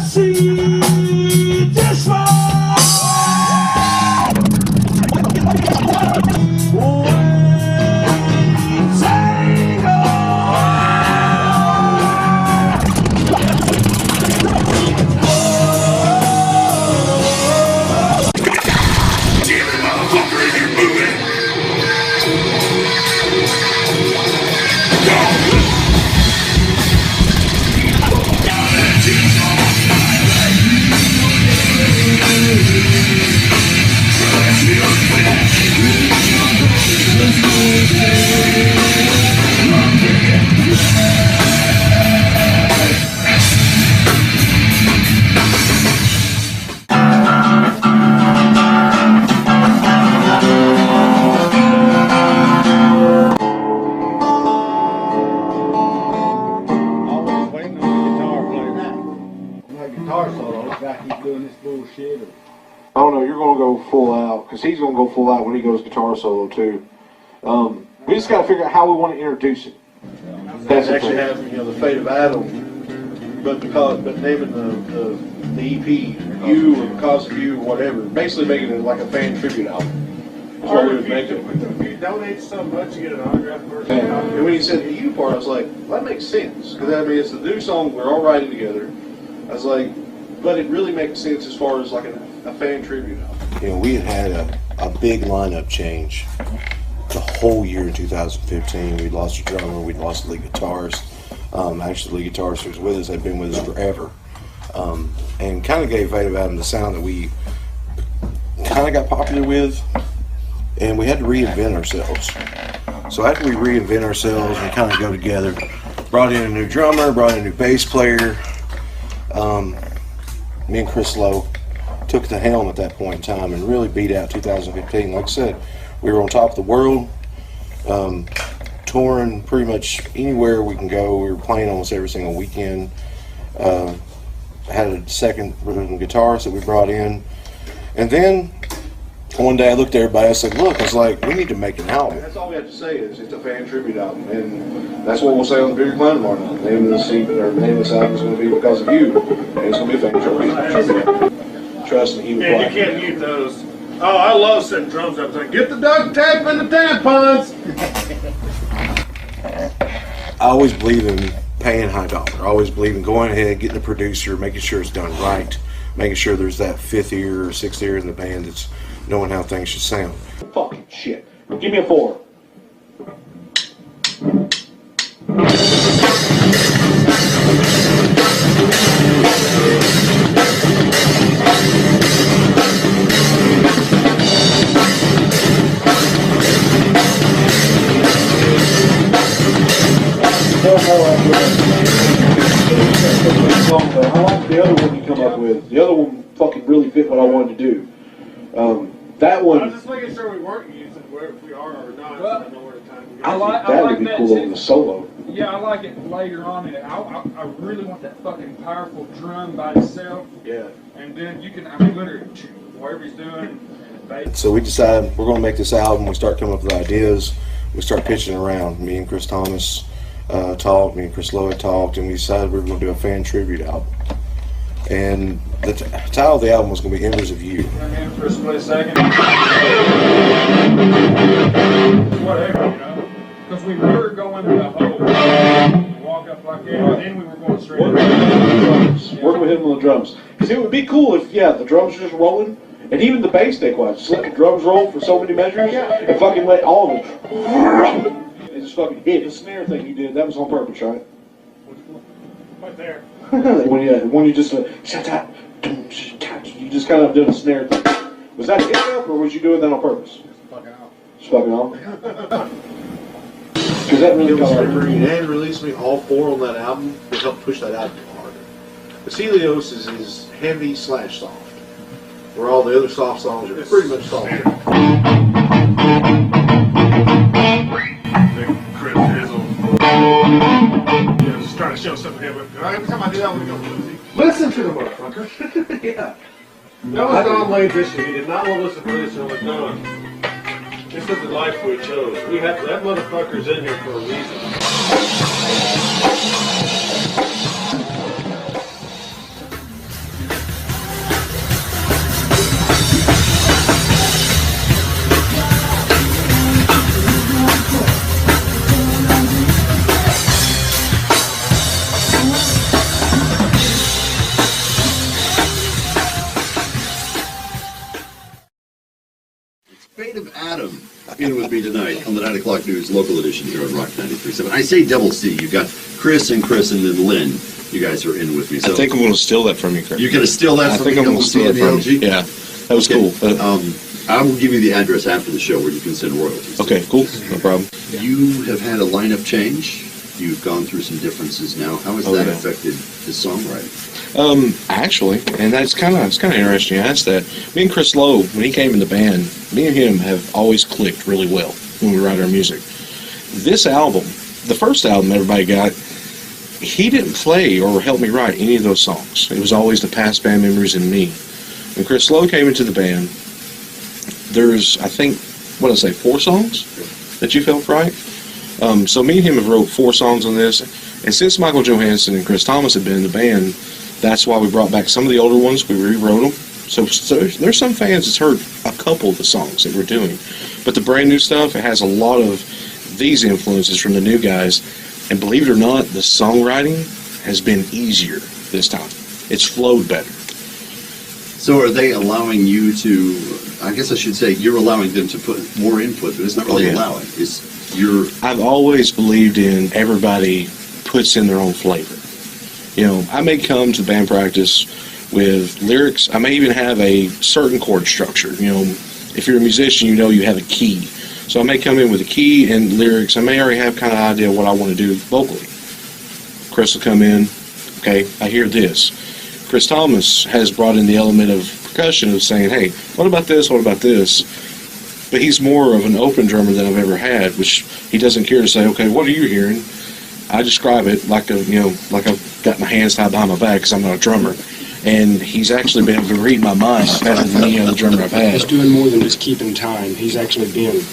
see this one. Oh no, you're going to go full out, because he's going to go full out when he goes guitar solo too. We just got to figure out how we want to introduce it. That's actually have the fate of Adam, but naming the EP You or Because of You or whatever, basically making it like a fan tribute album. That's what we would make it. If you donate so much, you get an autograph version. And when he said the You part, I was like, well, that makes sense, because I mean it's the new song we're all writing together. I was like, but it really makes sense as far as like a fan tribute album. You know, we had a big lineup change the whole year in 2015. We'd lost a drummer, we'd lost the lead guitarist. Actually, the lead guitarist who was with us had been with us forever. And kind of gave Fate of Adam the sound that we kind of got popular with. And we had to reinvent ourselves. So after we reinvent ourselves and kind of go together, brought in a new drummer, brought in a new bass player. Me and Chris Lowe took the helm at that point in time and really beat out 2015. Like I said, we were on top of the world, touring pretty much anywhere we can go. We were playing almost every single weekend. Had a second rhythm guitarist that we brought in. And then one day I looked at everybody and I said, look, I was like, we need to make an album. That's all we have to say is it's a fan tribute album. And that's what we'll say on the Bigger Climb tomorrow night. The name of this album is going to be Because of You. And it's going to be a fan tribute album. Trust me, he would you can't mute those. Oh, I love setting drums up. Like, get the duct tape and the tampons. I always believe in paying high dollar. I always believe in going ahead, getting a producer, making sure it's done right, making sure there's that fifth ear or sixth ear in the band that's knowing how things should sound. Fucking shit. Give me a 4. I like the other one you come up with. The other one fucking really fit what I wanted to do. That one. I was just making sure we weren't using where if we are or not. Well, I know where the time to go. I like be that cool too. on the solo. Yeah, I like it later on. I really want that fucking powerful drum by itself. Yeah. And then you can, I mean, literally, whatever he's doing. So we decided we're going to make this album. We start coming up with ideas. We start pitching around. Me and Chris Thomas talked. Me and Chris Lowe talked, and we decided we were going to do a fan tribute album. And the title of the album was going to be Embers of You. Come in for a split second. Whatever, you know. Because we were going to the whole walk up like that, and then we were going straight Working with him on the drums. Because it would be cool if, the drums are just rolling, and even the bass stay quiet. Just let the drums roll for so many measures, and fucking let all of them. And just fucking hit. The snare thing you did, that was on purpose, right? Right there. when you just shut up, you just kind of did a snare thing. Was that a hiccup, or was you doing that on purpose? Just fucking off. Because that really got and released me all 4 on that album to help push that album harder. The Helios is heavy / soft, where all the other soft songs are pretty much soft. Just trying to show something here, but every time I do that, I'm going to go bluesy. Listen to the motherfucker. Yeah. That was Don Lane's issue. He did not want to listen to this, and I'm like, Don, this is the life we chose. That motherfucker's in here for a reason. Adam in with me tonight on the 9 o'clock news local edition here on Rock 93.7. I say double C. You've got Chris and then Lynn. You guys are in with me. So I think I'm going to steal that from you, Chris. You're going to steal that from me? I think I'm going to steal it from you. Yeah, that was cool. I will give you the address after the show where you can send royalties. Okay, cool. No problem. You have had a lineup change. You've gone through some differences now. How has that affected the songwriting? Actually, and it's kind of interesting you asked that. Me and Chris Lowe, when he came in the band, me and him have always clicked really well when we write our music. This album, the first album everybody got, he didn't play or help me write any of those songs. It was always the past band members and me. When Chris Lowe came into the band, there's, I think, 4 songs that you felt right. So me and him have wrote 4 songs on this, and since Michael Johansson and Chris Thomas have been in the band, that's why we brought back some of the older ones. We rewrote them. So there's some fans that's heard a couple of the songs that we're doing, but the brand new stuff, it has a lot of these influences from the new guys, and believe it or not, the songwriting has been easier this time. It's flowed better. So are they allowing you to, I guess I should say, you're allowing them to put more input, but it's not really allowing. I've always believed in everybody puts in their own flavor. You know, I may come to band practice with lyrics. I may even have a certain chord structure. You know, if you're a musician, you know you have a key. So I may come in with a key and lyrics. I may already have kind of an idea of what I want to do vocally. Chris will come in, okay, I hear this. Chris Thomas has brought in the element of percussion of saying, hey, what about this, what about this? But he's more of an open drummer than I've ever had, which he doesn't care to say, okay, what are you hearing? I describe it like like I've got my hands tied behind my back because I'm not a drummer. And he's actually been able to read my mind better than any other drummer I've had. He's doing more than just keeping time. He's actually been,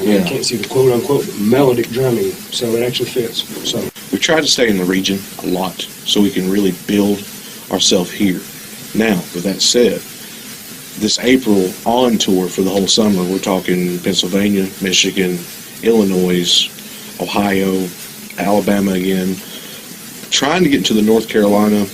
I can't see the quote-unquote melodic drumming, so it actually fits. So we try to stay in the region a lot so we can really build ourselves here. Now, with that said, this April on tour for the whole summer, we're talking Pennsylvania, Michigan, Illinois, Ohio, Alabama again, trying to get into the North Carolina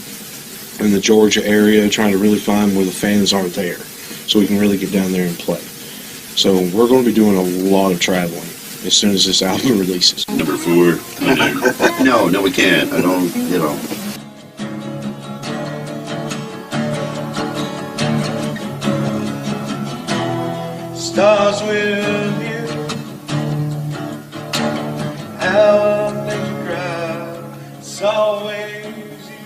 and the Georgia area, trying to really find where the fans are there so we can really get down there and play. So we're going to be doing a lot of traveling as soon as this album releases. Number 4. No, we can't. I don't, Stars with you, how I make you cry, it's always you.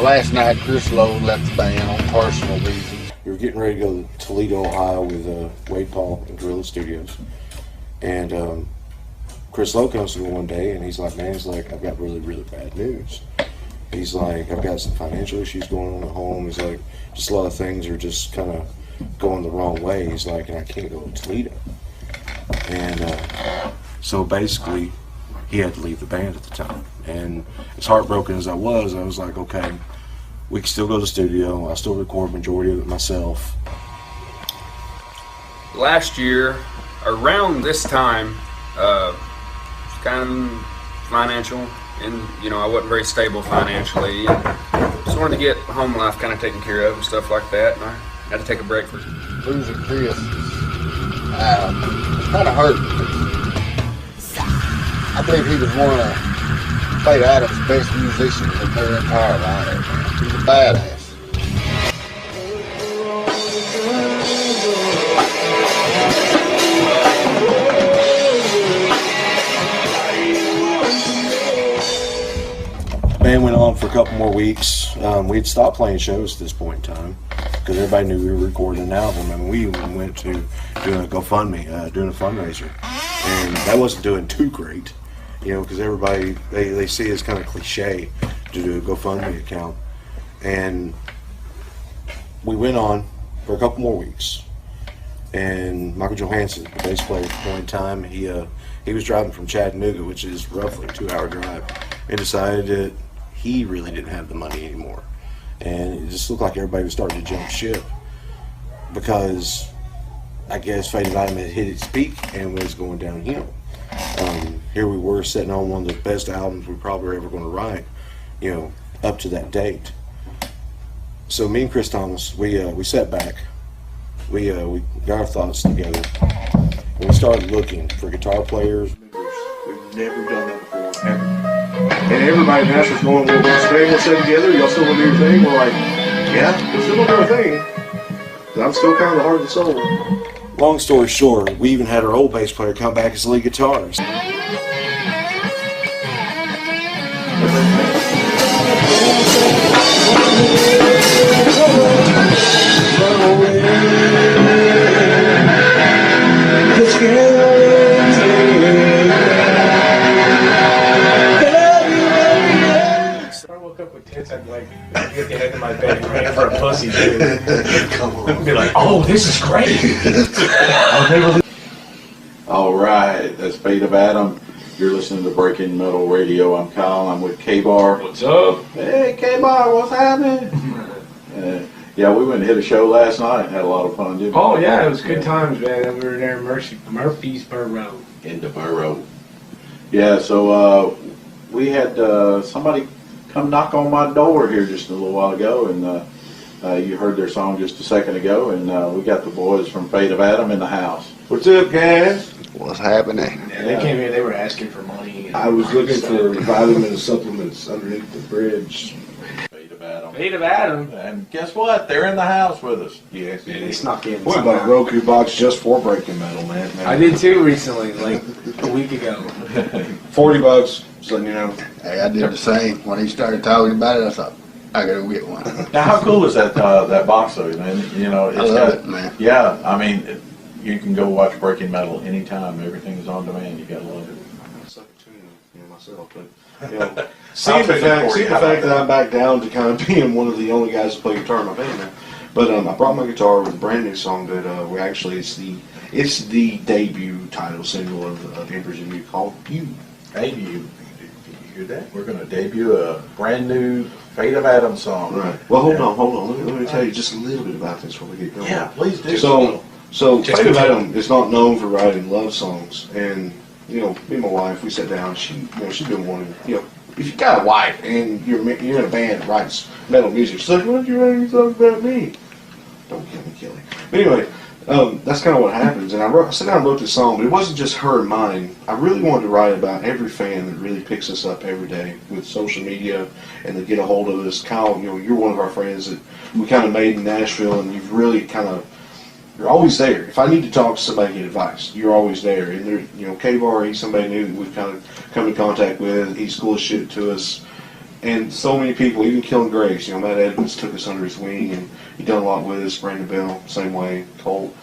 Last night, Chris Lowe left the band on personal reasons. We were getting ready to go to Toledo, Ohio with Wade Paul and Gorilla Studios. And Chris Lowe comes to me one day and he's like, man, I've got really, really bad news. He's like, I've got some financial issues going on at home. He's like, just a lot of things are just kind of going the wrong way. He's like, and I can't go to Toledo. And so basically, he had to leave the band at the time. And as heartbroken as I was like, okay, we can still go to the studio. I still record majority of it myself. Last year, around this time, kind of financial, and I wasn't very stable financially. And just wanted to get home life kind of taken care of and stuff like that. And I had to take a break for losing Chris kind of hurt. I believe he was one of Fate Adams' best musicians in their entire life. He was a badass. Band went on for a couple more weeks. We'd stopped playing shows at this point in time because everybody knew we were recording an album, and we even went to doing a GoFundMe, doing a fundraiser, and that wasn't doing too great. You know, because everybody, they see it as kind of cliche to do a GoFundMe account. And we went on for a couple more weeks. And Michael Johansson, the bass player at the point in time, he was driving from Chattanooga, which is roughly a 2-hour drive, and decided that he really didn't have the money anymore. And it just looked like everybody was starting to jump ship because I guess Fate of Adam had hit its peak and was going downhill. Here we were sitting on one of the best albums we probably were ever going to write, you know, up to that date. So me and Chris Thomas, we sat back, we got our thoughts together, and we started looking for guitar players. We've never done that before, ever. And everybody in Nashville's going, well, let's stay together. Y'all still want to do your thing? We're like, yeah, we're still going to do our thing. But I'm still kind of the heart and soul. Long story short, we even had our old bass player come back as lead guitarist. I woke up with tits, I'd like get the head in my bed and ran for a pussy, dude. Come on. I'd be like, oh, this is great. I'll never leave. All right, that's Fate of Adam. You're listening to Breaking Metal Radio. I'm Kyle. I'm with K-Bar. What's up? Hey, K-Bar, what's happening? Yeah, we went and hit a show last night and had a lot of fun, didn't we? Oh, yeah, it was good times, man. We were there in Murfreesboro. In the borough. Yeah, so we had somebody come knock on my door here just a little while ago, and you heard their song just a second ago, and we got the boys from Fate of Adam in the house. What's up, guys? What's happening? Yeah, they came here, they were asking for money. I was looking for vitamin supplements underneath the bridge. Fate of Adam. Fate of Adam. And guess what? They're in the house with us. Yes. Yeah, they snuck in. What about a Roku box just for Breaking Metal, man? I did too recently, like a week ago. $40, so you know. Hey, I did the same. When he started talking about it, I thought, I gotta get one. Now, how cool is that that box, though, man? You know, it's I love it, man. Yeah, I mean, you can go watch Breaking Metal anytime. Everything is on demand. You gotta love it. I suck at tuning, myself, but you know, seeing the fact that I'm back down to kind of being one of the only guys who play guitar in my band now. But I brought my guitar with a brand new song that we actually it's the debut title single of Embers and You called You. Hey, you hear that? We're gonna debut a brand new Fate of Adam song. Right. Well, hold on. Let me tell you just a little bit about this before we get going. Yeah, please do. So Fate of Adam is not known for writing love songs, and you know, me and my wife, we sat down. She's been wanting, you know, if you got a wife and you're in a band that writes metal music, she's like, why don't you write any songs about me? Don't kill me, Kelly. But anyway, that's kind of what happens. And I sat down and wrote this song, but it wasn't just her and mine. I really wanted to write about every fan that really picks us up every day with social media and they get a hold of us. Kyle, you know, you're one of our friends that we kind of made in Nashville, and you've really kind of, you're always there. If I need to talk to somebody, get advice, you're always there. And there, you know, K-Bar, he's somebody new that we've kind of come in contact with. He's cool as shit to us. And so many people, even Killing Grace, you know, Matt Edmonds took us under his wing, and he done a lot with us. Brandon Bell, same way. Colt,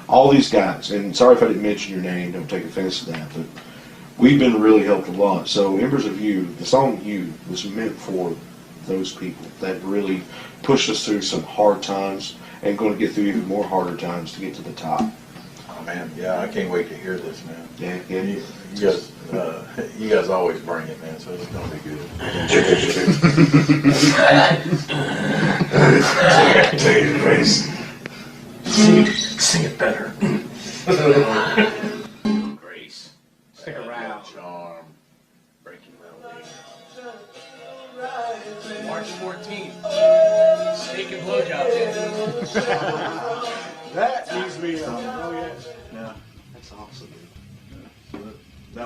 all these guys. And sorry if I didn't mention your name. Don't take offense to that, but we've been really helped a lot. So Embers of You, the song You, was meant for those people that really pushed us through some hard times and going to get through even more harder times to get to the top. Oh man, yeah, I can't wait to hear this, man. Yeah. You guys always bring it, man. So it's gonna be good. Take it, Grace. Sing it better. Grace. Stick around. Charm. Breaking Metal. March 14th. Steak and blowjobs. That needs to be oh yeah. Yeah. That's awesome, dude.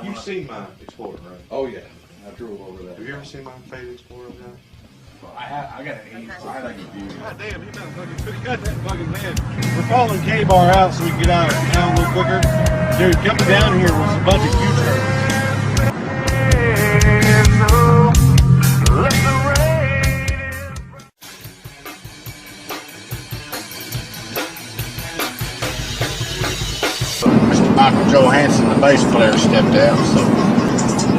You've seen my Explorer, right? Oh yeah, I drove over that. Have you ever seen my favorite Explorer, guy? I got an 80. I like a view. God damn, he done fucking cut that fucking man. We're following K-Bar out so we can get out of town a little quicker. Dude, coming down here was a bunch of future. Mr. Michael Johansson, the bass player, stepped out, so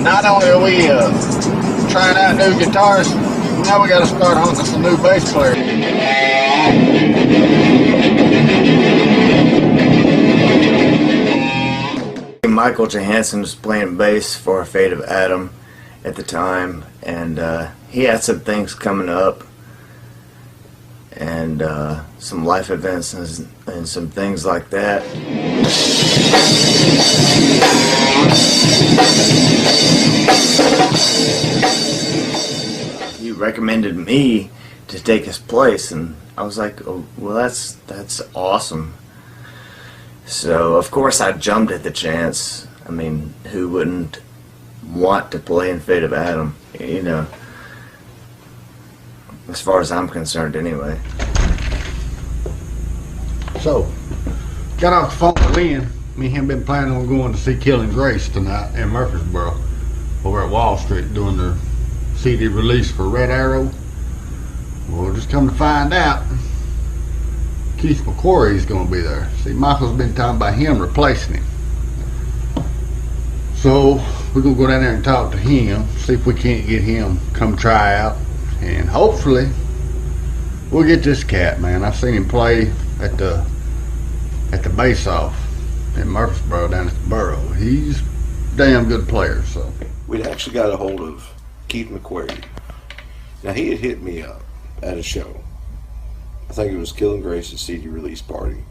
not only are we trying out new guitars, now we got to start hunting some new bass players. Michael Johansson was playing bass for Fate of Adam at the time, and he had some things coming up, and some life events and some things like that. He recommended me to take his place, and I was like, oh, well, that's awesome. So of course I jumped at the chance. I mean, who wouldn't want to play in Fate of Adam, you know, as far as I'm concerned anyway. So, got off the phone with Lynn. Me and him been planning on going to see Killing Grace tonight in Murfreesboro over at Wall Street doing their CD release for Red Arrow. Well, just come to find out, Keith McQuarrie's going to be there. See, Michael's been talking about him replacing him. So, we're going to go down there and talk to him, see if we can't get him come try out. And hopefully, we'll get this cat, man. I've seen him play at the Base Off in Murfreesboro down at the Borough. He's a damn good player, so. We'd actually got a hold of Keith McQuarrie. Now, he had hit me up at a show. I think it was Killing Grace's CD release party.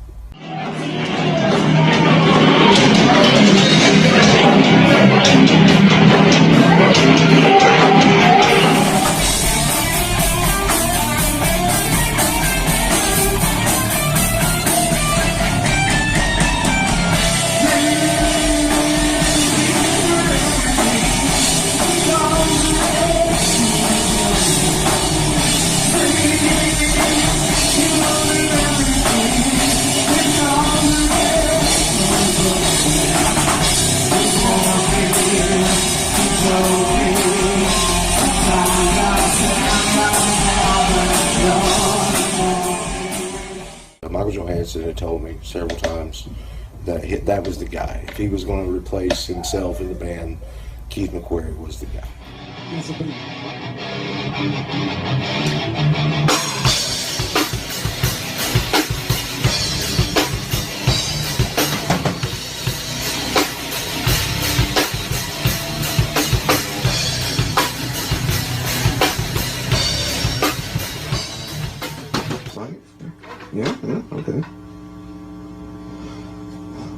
Michael Johansson had told me several times that that was the guy. If he was going to replace himself in the band, Keith McQuarrie was the guy. Yeah, okay.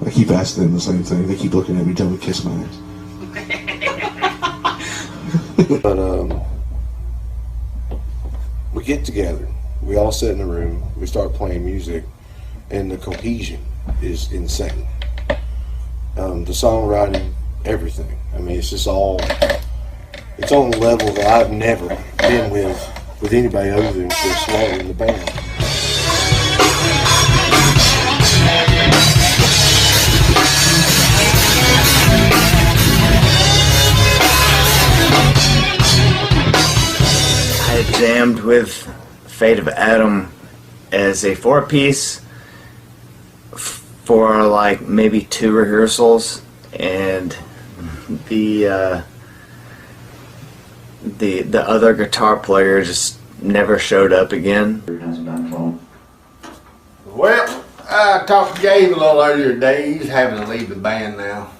I keep asking them the same thing. They keep looking at me, tell me kiss my ass. But we get together. We all sit in a room. We start playing music, and the cohesion is insane. The songwriting, everything. I mean, it's just all. It's on a level that I've never been with anybody other than Chris Lowe in the band. I jammed with Fate of Adam as a 4-piece for like maybe 2 rehearsals, and the other guitar player just never showed up again. Well, I talked to Gabe a little earlier today. He's having to leave the band now.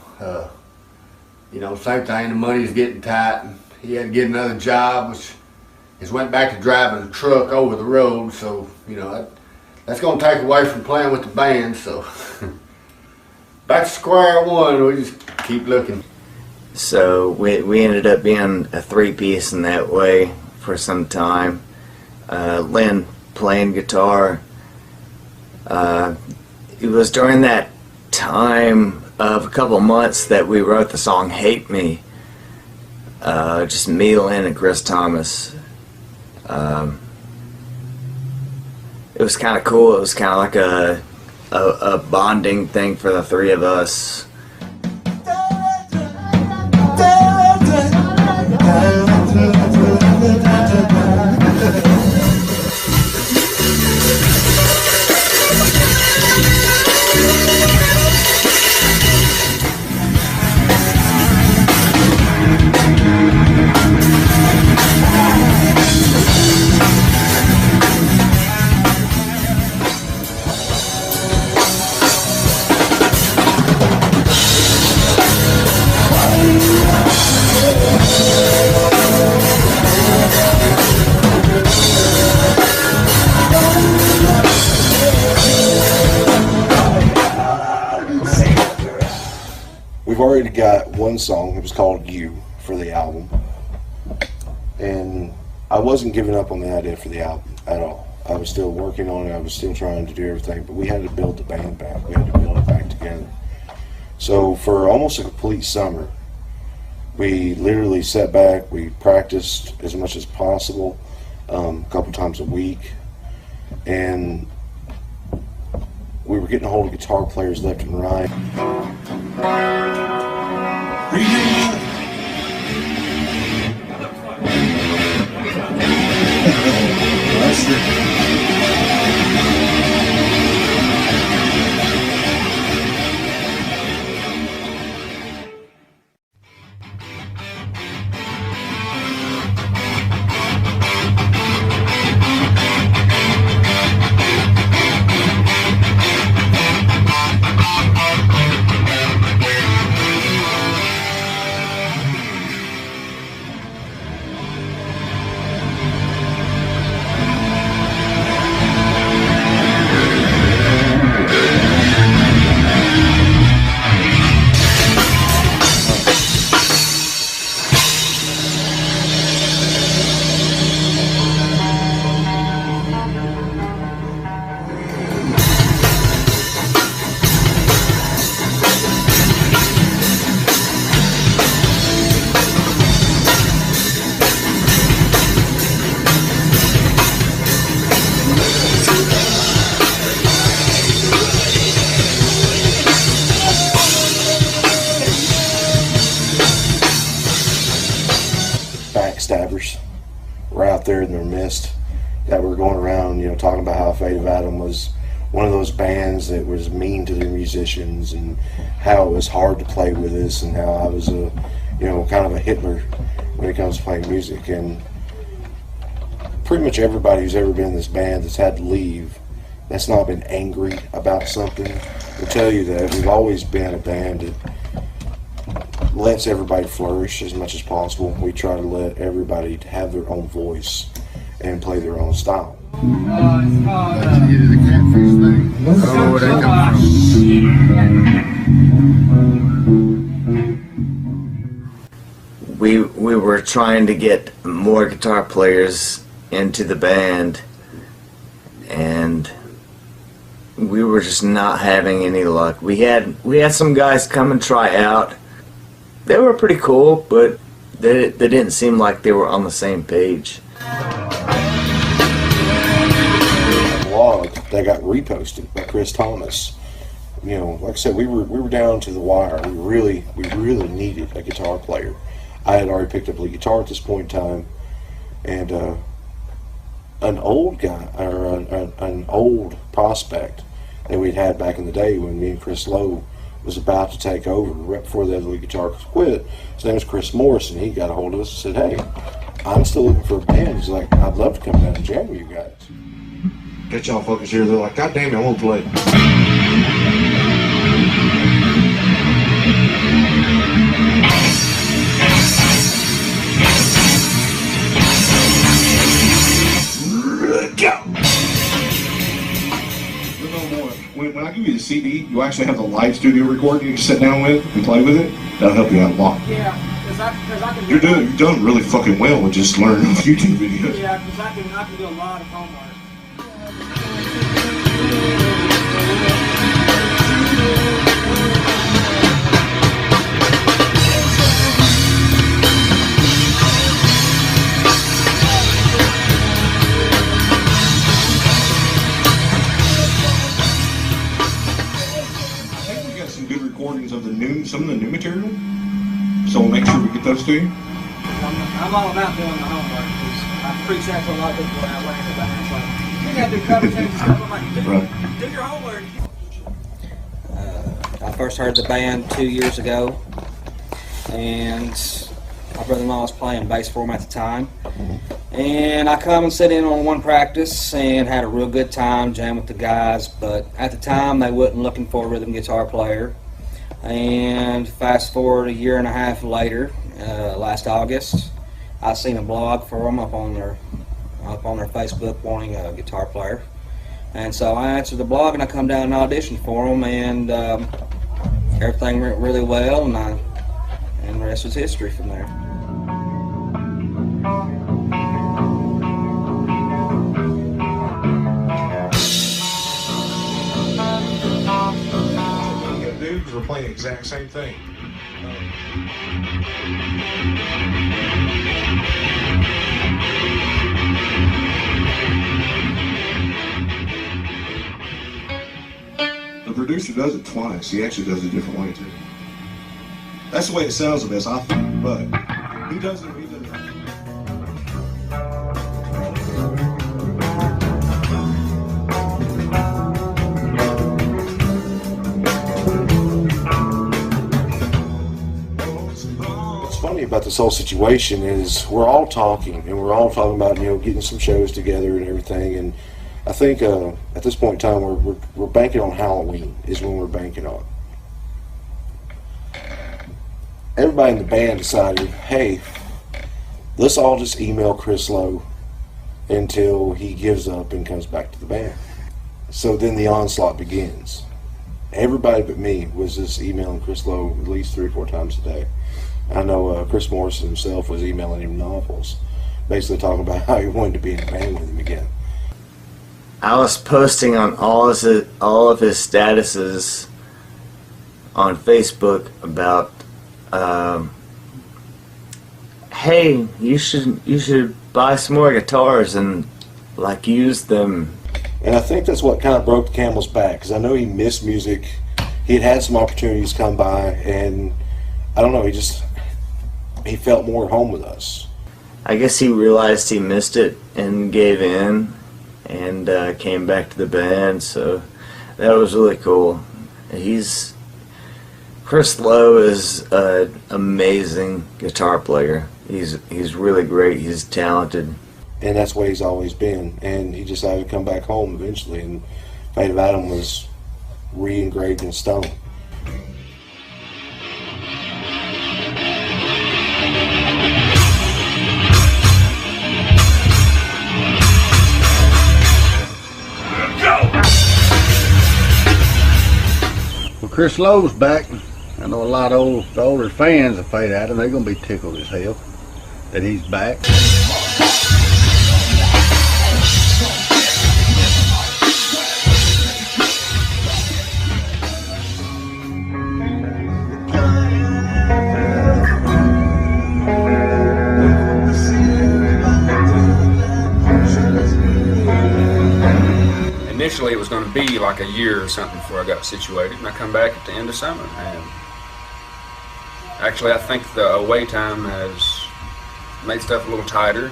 You know, same thing, the money's getting tight. And he had to get another job, which is went back to driving a truck over the road. So, you know, that's going to take away from playing with the band. So, back to square one, we just keep looking. So we ended up being a 3-piece in that way for some time. Lynn playing guitar. It was during that time of a couple months that we wrote the song Hate Me. Just me, Lynn, and Chris Thomas. It was kind of cool. It was kind of like a bonding thing for the 3 of us. we've already got one song. It was called "You" for the album, and I wasn't giving up on the idea for the album at all. I was still working on it. I was still trying to do everything, but we had to build the band back. We had to build it back together. So for almost a complete summer, we literally sat back. We practiced as much as possible, a couple times a week, and we were getting a hold of guitar players left and right. Backstabbers were out there in their midst that were going around, talking about how Fate of Adam was one of those bands that was mean to their musicians and how it was hard to play with us and how I was kind of a Hitler when it comes to playing music. And pretty much everybody who's ever been in this band that's had to leave, that's not been angry about something, will tell you that we've always been a band that lets everybody flourish as much as possible. We try to let everybody have their own voice and play their own style. We were trying to get more guitar players into the band, and we were just not having any luck. We had some guys come and try out. They were pretty cool, but they didn't seem like they were on the same page. A blog that got reposted by Chris Thomas. Like I said, we were down to the wire. We really needed a guitar player. I had already picked up a guitar at this point in time, and an old guy or an old prospect that we'd had back in the day when me and Chris Lowe was about to take over right before the other lead guitarist quit. His name was Chris Morrison. He got a hold of us and said, "Hey, I'm still looking for a band." He's like, "I'd love to come down and jam with you guys." Get y'all fuckers here. They're like, "God damn it, I won't play." When I give you the CD, you actually have the live studio recording you can sit down with and play with it. That'll help you out a lot. Yeah, because I can. You're done really fucking well with just learning off YouTube videos. Yeah, because I can do a lot of homework. Recordings of some of the new material, so we'll make sure we get those to you. I'm all about doing the homework because I preach that to a lot of people when I learn about it. Like, you got to do cover changes and stuff. I'm like, do your homework. I first heard the band 2 years ago, and my brother-in-law was playing bass for him at the time. And I come and sit in on one practice and had a real good time jamming with the guys, but at the time they wasn't looking for a rhythm guitar player. And fast forward a year and a half later, last August, I seen a blog for them up on their Facebook wanting a guitar player. And so I answered the blog and I come down and auditioned for them, and everything went really well, and the rest was history from there. Dudes were playing the exact same thing. The producer does it twice. He actually does it a different way too. That's the way it sounds the best, I think. But he does it. What's funny about this whole situation is we're all talking, and we're all talking about getting some shows together and everything. And I think at this point in time we're banking on Halloween is when we're banking on. Everybody in the band decided, hey, let's all just email Chris Lowe until he gives up and comes back to the band. So then the onslaught begins. Everybody but me was just emailing Chris Lowe at least 3 or 4 times a day. I know Chris Morrison himself was emailing him novels, basically talking about how he wanted to be in a band with him again. I was posting on all of his statuses on Facebook about, hey, you should buy some more guitars and use them. And I think that's what kind of broke the camel's back, because I know he missed music. He had some opportunities come by, and I don't know, he felt more at home with us. I guess he realized he missed it and gave in and came back to the band, so that was really cool. Chris Lowe is an amazing guitar player. He's really great. He's talented. And that's what he's always been. And he decided to come back home eventually, and Fate of Adam was re-engraved in stone. Well, Chris Lowe's back. I know a lot of the older fans of Fate Adam, they're going to be tickled as hell that he's back. Initially, it was going to be like a year or something before I got situated, and I come back at the end of summer. And actually, I think the away time has made stuff a little tighter.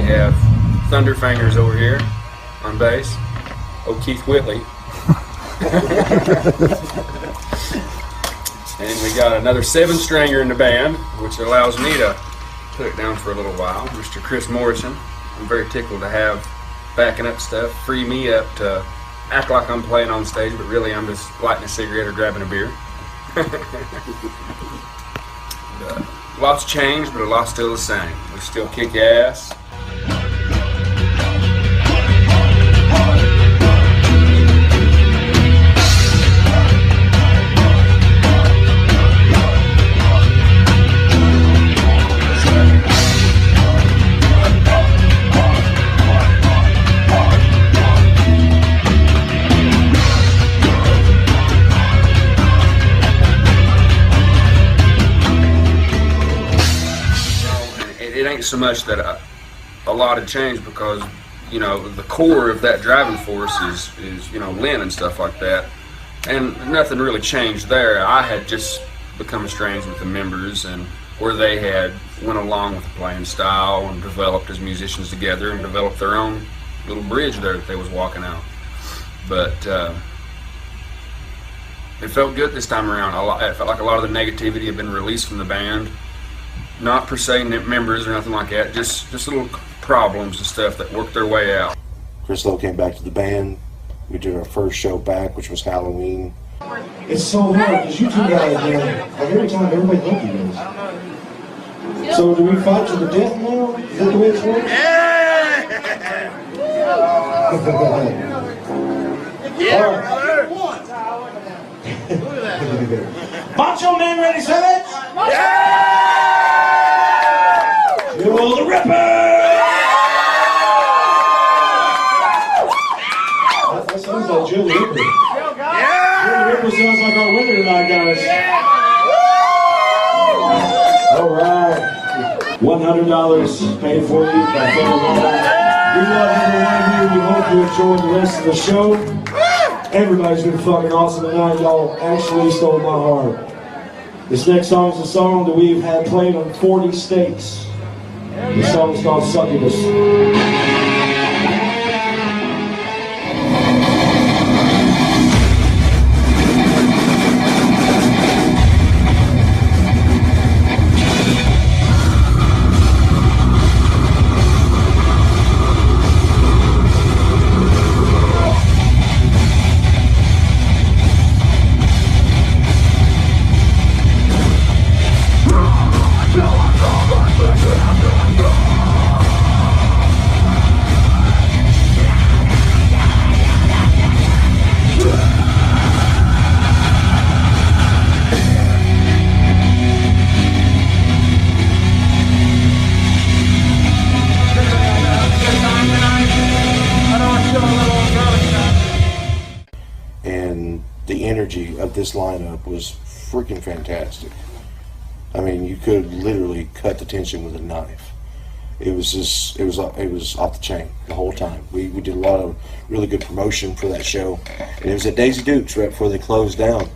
Have Thunderfingers over here on bass. Oh, Keith Whitley. And we got another 7-stringer in the band, which allows me to put it down for a little while. Mr. Chris Morrison. I'm very tickled to have backing up stuff, free me up to act like I'm playing on stage, but really I'm just lighting a cigarette or grabbing a beer. A lot's changed, but a lot's still the same. We still kick ass. It ain't so much that a lot had changed, because the core of that driving force is Lynn and stuff like that, and nothing really changed there. I had just become estranged with the members, and where they had went along with the playing style and developed as musicians together and developed their own little bridge there that they was walking out. But it felt good this time around. It felt like a lot of the negativity had been released from the band. not per se members or nothing like that, just little problems and stuff that worked their way out. Chris Lowe came back to the band. We did our first show back, which was Halloween. It's so hard because you two guys, man, like every time everybody loves you guys. So do we fight to the death now? Is that the way it's working? Macho Man ready, Savage? Yeah! You're the Ripper! That sounds like Jill the Ripper. Yeah! Jill the Ripper sounds like our winner tonight, guys. All right. $100 paid for you by Phil Lawrence. We love every one of you. We hope you enjoy the rest of the show. Everybody's been fucking awesome tonight. Y'all actually stole my heart. This next song is a song that we've had played on 40 states. The song is called Succubus. And the energy of this lineup was freaking fantastic. I mean, you could literally cut the tension with a knife. It was just, it was off the chain the whole time. We did a lot of really good promotion for that show, and it was at Daisy Dukes right before they closed down.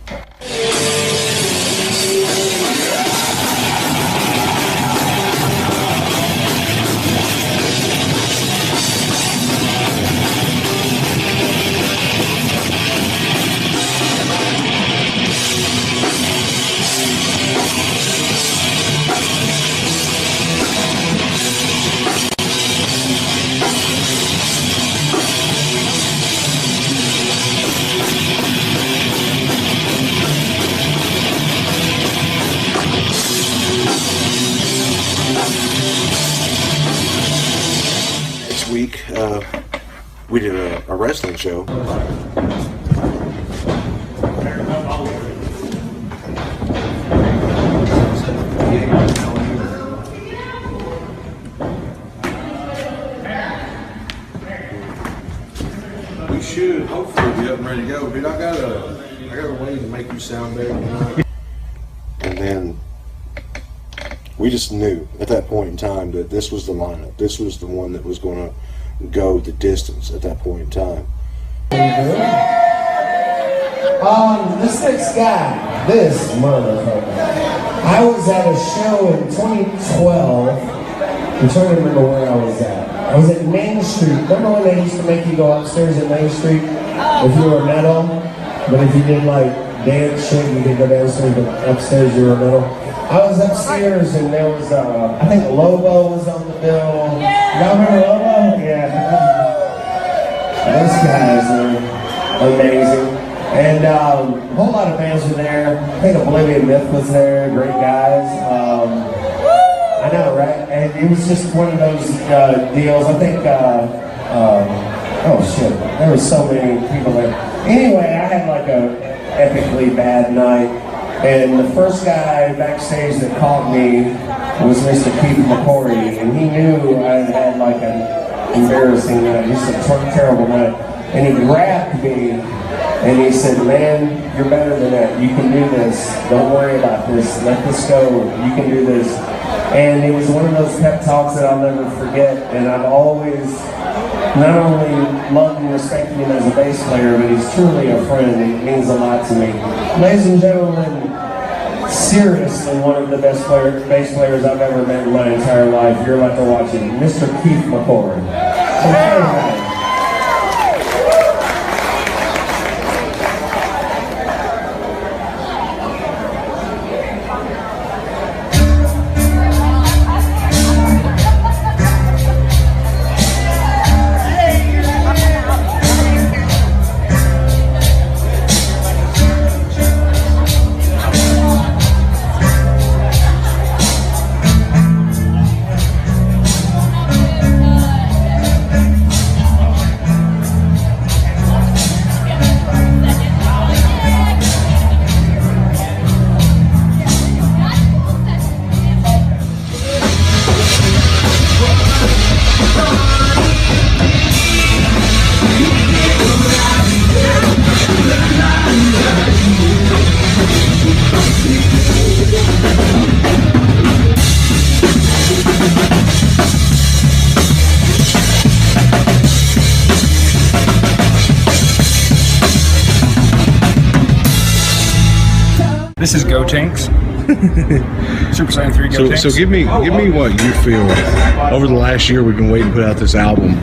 Week, we did a wrestling show. We should hopefully be up and ready to go, dude. I got a way to make you sound better tonight. And then we just knew at that point in time that this was the lineup. This was the one that was going to go the distance at that point in time. This next guy, this motherfucker. I was at a show in 2012. I'm trying to remember where I was at. I was at Main Street. Remember when they used to make you go upstairs at Main Street if you were metal? But if you did like dance shit, you could go downstairs, but upstairs you were metal. I was upstairs and there was, I think Lobo was on the bill. Y'all remember Lobo? Yeah. Those guys are amazing. And a whole lot of bands were there. I think Oblivion Myth was there, great guys. I know, right? And it was just one of those deals. I think, oh shit, there were so many people there. Anyway, I had like a epically bad night. And the first guy backstage that called me was Mr. Keith McCory, and he knew I had like an embarrassing night, just a terrible night. And he grabbed me and he said, "Man, you're better than that. You can do this. Don't worry about this. Let this go. You can do this." And it was one of those pep talks that I'll never forget. And I've always not only loved and respected him as a bass player, but he's truly a friend. It means a lot to me. Ladies and gentlemen, seriously one of the best bass players I've ever met in my entire life. You're about to watch him, Mr. Keith McCory. This is Go Tinks. Super Saiyan 3 Go Tinks. So give me what you feel over the last year we've been waiting to put out this album.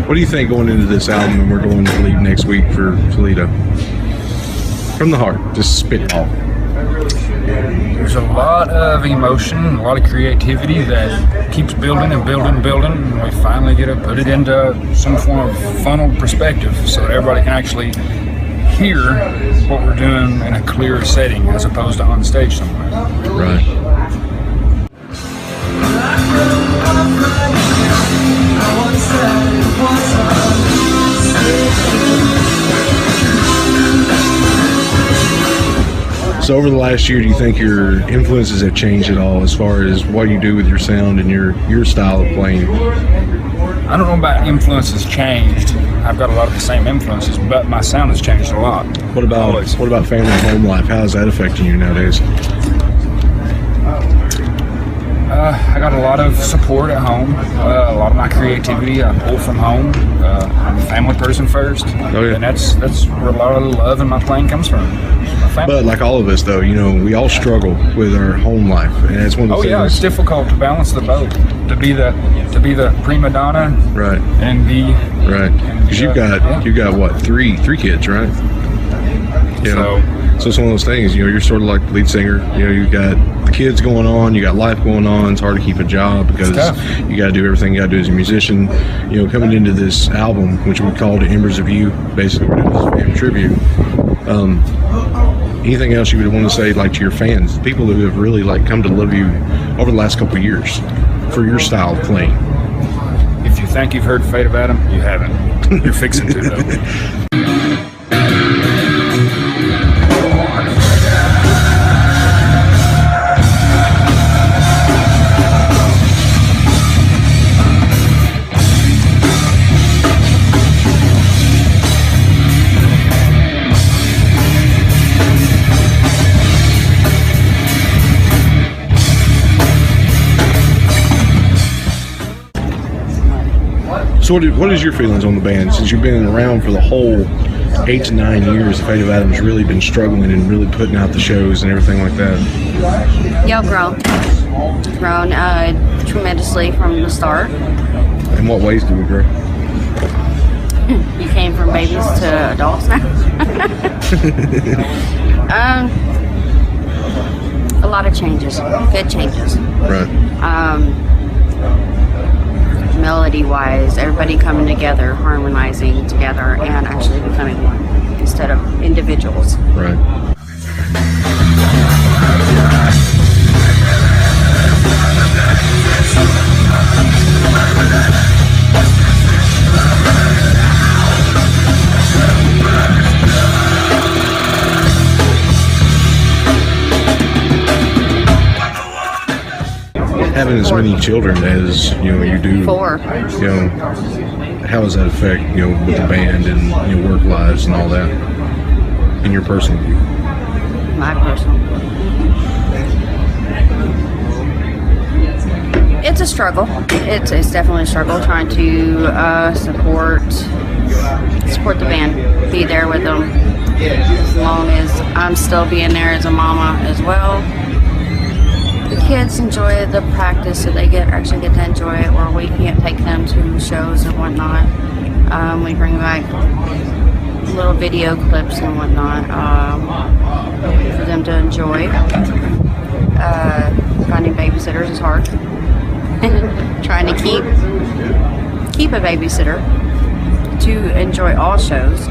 What do you think going into this album, and we're going to leave next week for Toledo? From the heart, just spit it all. There's a lot of emotion, a lot of creativity that keeps building and building and building, and we finally get to put it into some form of funnel perspective so that everybody can actually hear what we're doing in a clear setting as opposed to on stage somewhere. Right. So over the last year, do you think your influences have changed at all as far as what you do with your sound and your style of playing? I don't know about influences changed. I've got a lot of the same influences, but my sound has changed a lot. What about family and home life? How is that affecting you nowadays? I got a lot of support at home. A lot of my creativity I pull from home. I'm a family person first, and that's where a lot of the love in my playing comes from. But like all of us, though, you know, we all struggle with our home life, and that's one of the things. Yeah, it's difficult to balance the both. To be the prima donna, right? And be right, because you've got what, three kids, right? So it's one of those things. You know, you're sort of like the lead singer. You know, you've got the kids going on, you got life going on. It's hard to keep a job because you got to do everything you got to do as a musician. You know, coming into this album, which we called Embers of You, basically we're doing this fan tribute. Anything else you would want to say, like, to your fans, people who have really like come to love you over the last couple of years for your style of playing? If you think you've heard Fate of Adam, you haven't. You're fixing to, though. So what is your feelings on the band since you've been around for the whole 8 to 9 years? The Fate of Adam's really been struggling and really putting out the shows and everything like that. Yeah, grown tremendously from the start. In what ways did we grow? You came from babies to adults now. A lot of changes, good changes. Right. Melody-wise, everybody coming together, harmonizing together, and actually becoming one instead of individuals. Right. Having as many children as you do, 4. How does that affect with the band and work lives and all that in your personal view? My personal. It's a struggle. It's definitely a struggle trying to support the band, be there with them, as long as I'm still being there as a mama as well. The kids enjoy the practice, so they actually get to enjoy it, or we can't take them to shows and whatnot. We bring back little video clips and whatnot for them to enjoy. Finding babysitters is hard. Trying to keep a babysitter to enjoy all shows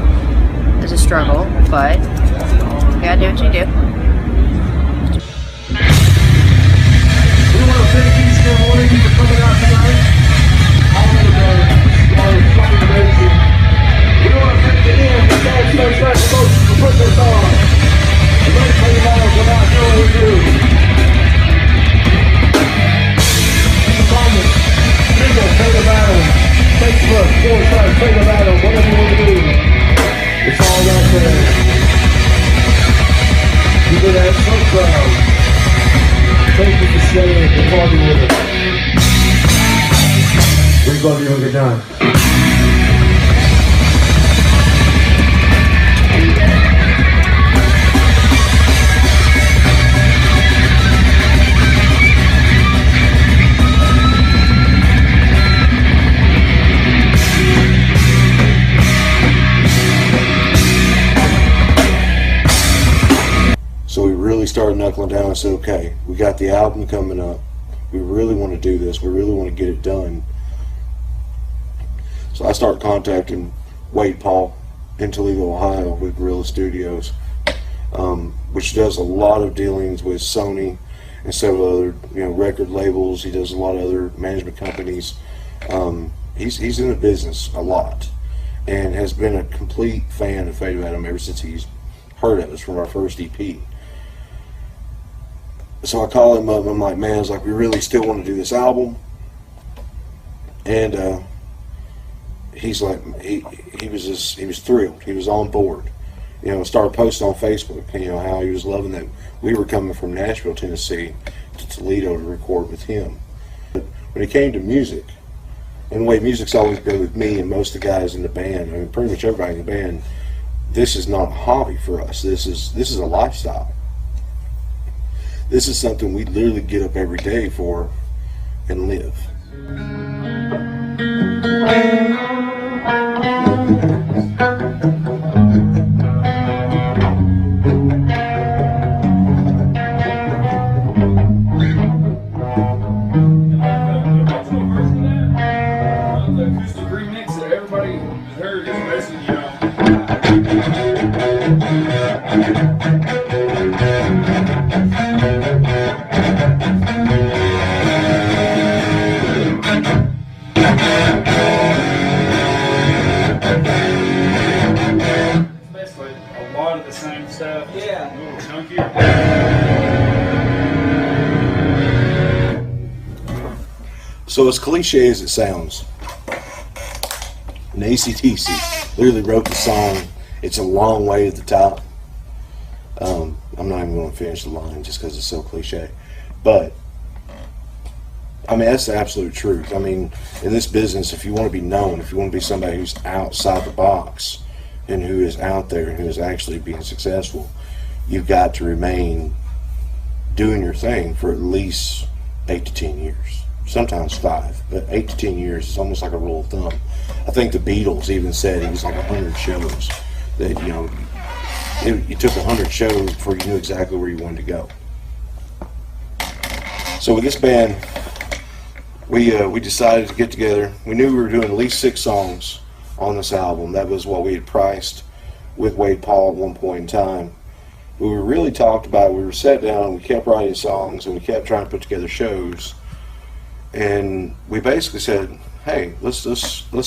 is a struggle, but you gotta do what you do. Thank each and every one of you for coming out tonight. All of the fucking amazing. We want to thank the end for Dad Space Rack Promotions for putting this on. And let me miles will not do what we do. Comment, Google, Fate of Adam, Facebook, Fate of Adam, whatever you want to do. It's all right there. You can have some crowd. Thank you for staying and party with us. We're going to have a good time. knuckling down and said, okay, we got the album coming up. We really want to do this. We really want to get it done. So I started contacting Wade Paul in Toledo, Ohio with Gorilla Studios, which does a lot of dealings with Sony and several other record labels. He does a lot of other management companies. He's in the business a lot and has been a complete fan of Fade Adam ever since he's heard of us from our first EP. So I call him up and I'm like, man, I was like, we really still want to do this album. And he's like, he was thrilled. He was on board. Started posting on Facebook, how he was loving that we were coming from Nashville, Tennessee to Toledo to record with him. But when it came to music, and the way music's always been with me and most of the guys in the band, I mean, pretty much everybody in the band, this is not a hobby for us. This is a lifestyle. This is something we literally get up every day for and live. So as cliche as it sounds, and AC/DC literally wrote the song, it's a long way to the top. I'm not even going to finish the line just because it's so cliche. But, I mean, that's the absolute truth. I mean, in this business, if you want to be known, if you want to be somebody who's outside the box and who is out there and who is actually being successful, you've got to remain doing your thing for at least 8 to 10 years. Sometimes 5, but 8 to 10 years is almost like a rule of thumb. I think the Beatles even said it was like 100 shows. That you took 100 shows before you knew exactly where you wanted to go. So with this band, we decided to get together. We knew we were doing at least 6 songs on this album. That was what we had priced with Wade Paul at one point in time. We were really talked about. We were sat down and we kept writing songs and we kept trying to put together shows. And we basically said, hey, let's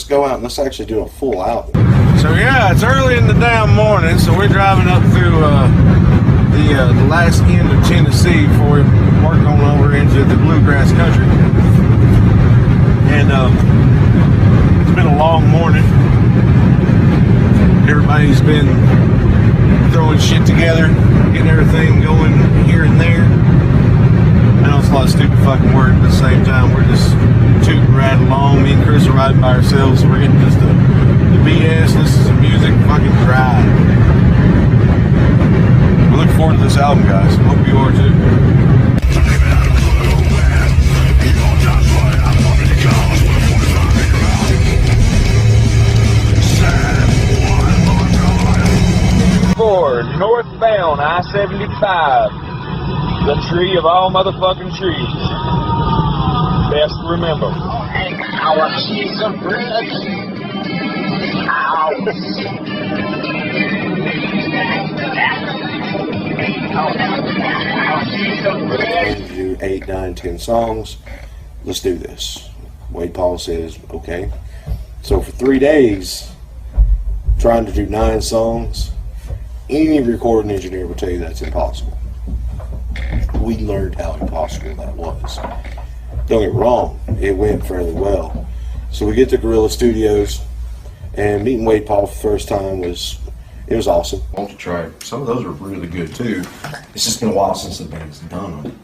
go out and let's actually do a full album. So yeah, it's early in the damn morning, so we're driving up through the last end of Tennessee before we work on over into the bluegrass country. And it's been a long morning. Everybody's been throwing shit together, getting everything going here and there. I know it's a lot of stupid fucking words, but at the same time, we're just tooting right along. Me and Chris are riding by ourselves, so we're getting just the BS, listen to some music, fucking drive. We look forward to this album, guys. Hope you are too. Northbound I-75. The tree of all motherfucking trees. Best to remember. Our piece of bread. Do 8, 9, 10 songs. Let's do this. Wade Paul says, okay. So for 3 days, trying to do 9 songs, any recording engineer will tell you that's impossible. We learned how impossible that was. Don't get me wrong, it went fairly well. So we get to Gorilla Studios, and meeting Wade Paul for the first time was awesome. I want to try. Some of those are really good too. It's just been a while since the band's done them.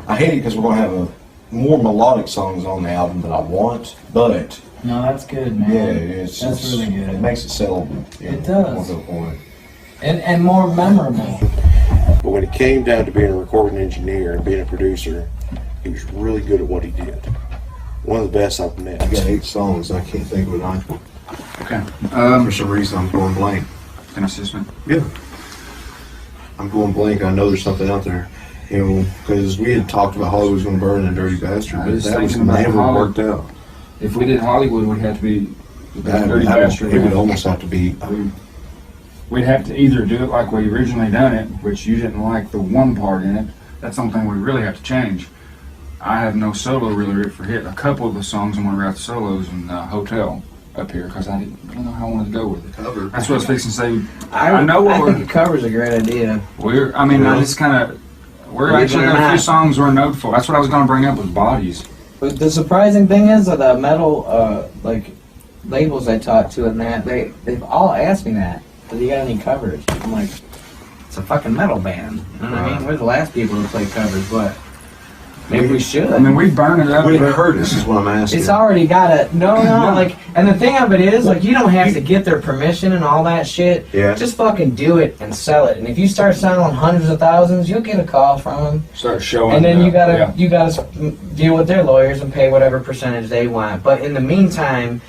I hate it because we're going to have more melodic songs on the album than I want, but no, that's good, man. Yeah, that's really good. It makes it sellable. It does. And more memorable. But when it came down to being a recording engineer and being a producer, he was really good at what he did. One of the best I've met. I got 8 songs. I can't think of a 9th one. Okay. For some reason, I'm going blank. Can I say something? Yeah. I'm going blank. I know there's something out there. You know, because we had talked about Hollywood was going to burn and Dirty Bastard, but that was never worked out. If we did Hollywood, we'd have to be Dirty Bastard. It would almost have to be. We'd have to either do it like we originally done it, which you didn't like the one part in it. That's the only thing we really have to change. I have no solo really ready for hit. A couple of the songs I'm going to write the solos in the hotel up here because I didn't know how I wanted to go with it. Cover. That's what I was fixing to say. I think a cover's a great idea. I just kind of. We're actually got a few songs we're notable. That's what I was going to bring up with bodies. But the surprising thing is that the metal like labels I talked to and that they've all asked me that. Do you got any covers? I'm like, it's a fucking metal band. You know what I mean? We're the last people to play covers, but maybe we should. I mean, we burn it up. Would it hurt us is what I'm asking. It's already got a no, like, and the thing of it is, like, you don't have to get their permission and all that shit. Yeah. Just fucking do it and sell it. And if you start selling hundreds of thousands, you'll get a call from them. Start showing. And then you gotta deal with their lawyers and pay whatever percentage they want. But in the meantime,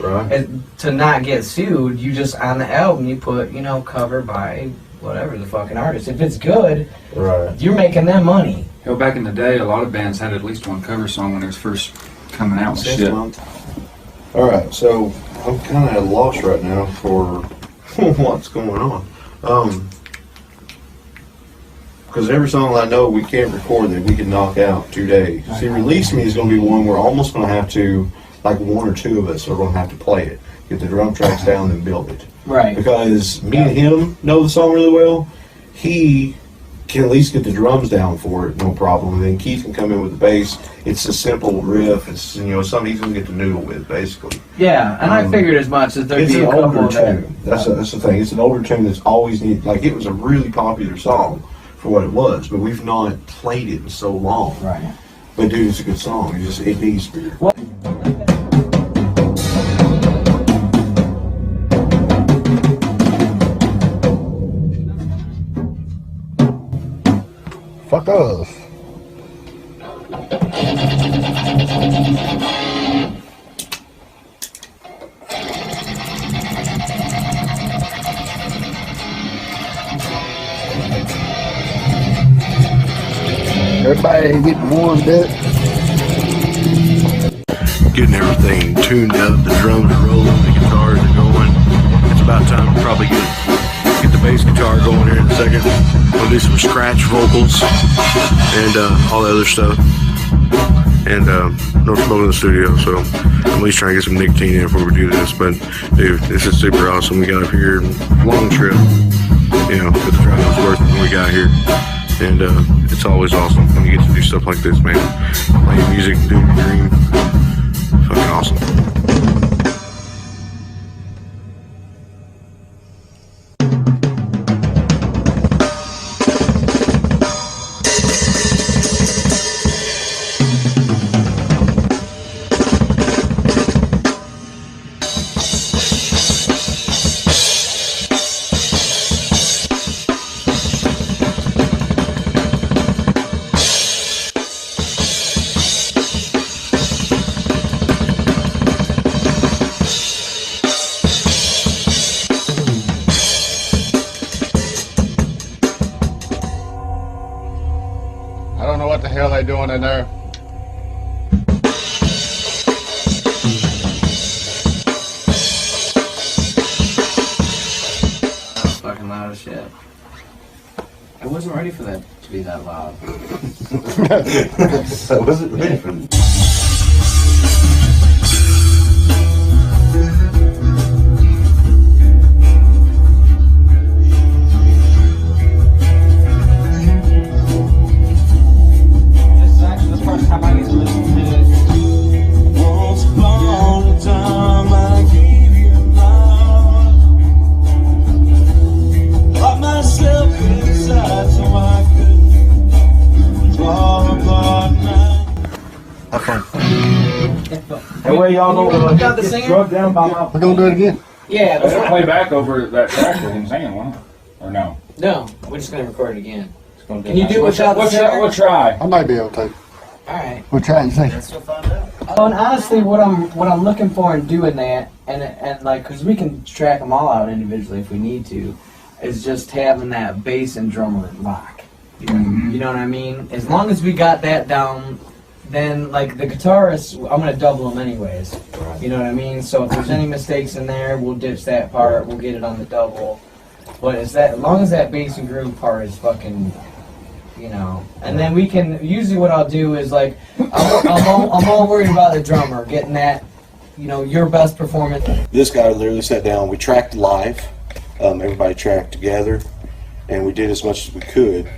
to not get sued, you just on the album you put, cover by whatever the fucking artist. If it's good, you're making them money. Hell, back in the day, a lot of bands had at least one cover song when it was first coming out and shit. All right, so I'm kind of lost right now for what's going on. Because every song I know we can't record that we can knock out 2 days. See, Release Me is going to be one we're almost going to have to, like one or two of us are going to have to play it, get the drum tracks down and build it. Right. Because me and him know the song really well. He can at least get the drums down for it, no problem. And then Keith can come in with the bass. It's a simple riff. It's something he's gonna get the noodle with, basically. Yeah, and I figured as much that there'd be a couple of tune. That's the thing. It's an older tune that's always needed. Like, it was a really popular song for what it was, but we've not played it in so long. Right. But dude, it's a good song. It needs to be. Fuck us. Everybody getting warmed up. Getting everything tuned up, the drums are rolling, the guitars are going. It's about time to probably get the bass guitar going here in a second. We'll do some scratch vocals and all the other stuff. And no smoke in the studio, so I'm at least trying to get some nicotine in before we do this. But dude, this is super awesome. We got up here, long trip, but the drive was worth it when we got here. And it's always awesome when you get to do stuff like this, man. Playing music, doing your dream. Fucking awesome. I don't know what the hell they're doing in there. That was fucking loud as shit. I wasn't ready for that to be that loud. I wasn't ready for that. That way y'all don't got the singer? drugged down by my... We're gonna do it again. Yeah, Let's play back over that track with him singing, won't it? Or no? No, we're just gonna record it again. Can you do it without the singer? We'll try. I might be able to. Alright. We'll try and see. Oh, and honestly, what I'm looking for in doing that, and like, cause we can track them all out individually if we need to, is just having that bass and drummer lock. You know what I mean? As long as we got that down, then like the guitarist, I'm gonna double them anyways. You know what I mean? So if there's any mistakes in there, we'll ditch that part. We'll get it on the double. But as long as that bass and groove part is fucking, you know, and then we can. Usually, what I'll do is like, I'm all worried about the drummer getting that, you know, your best performance. This guy literally sat down. We tracked live. Everybody tracked together, and we did as much as we could.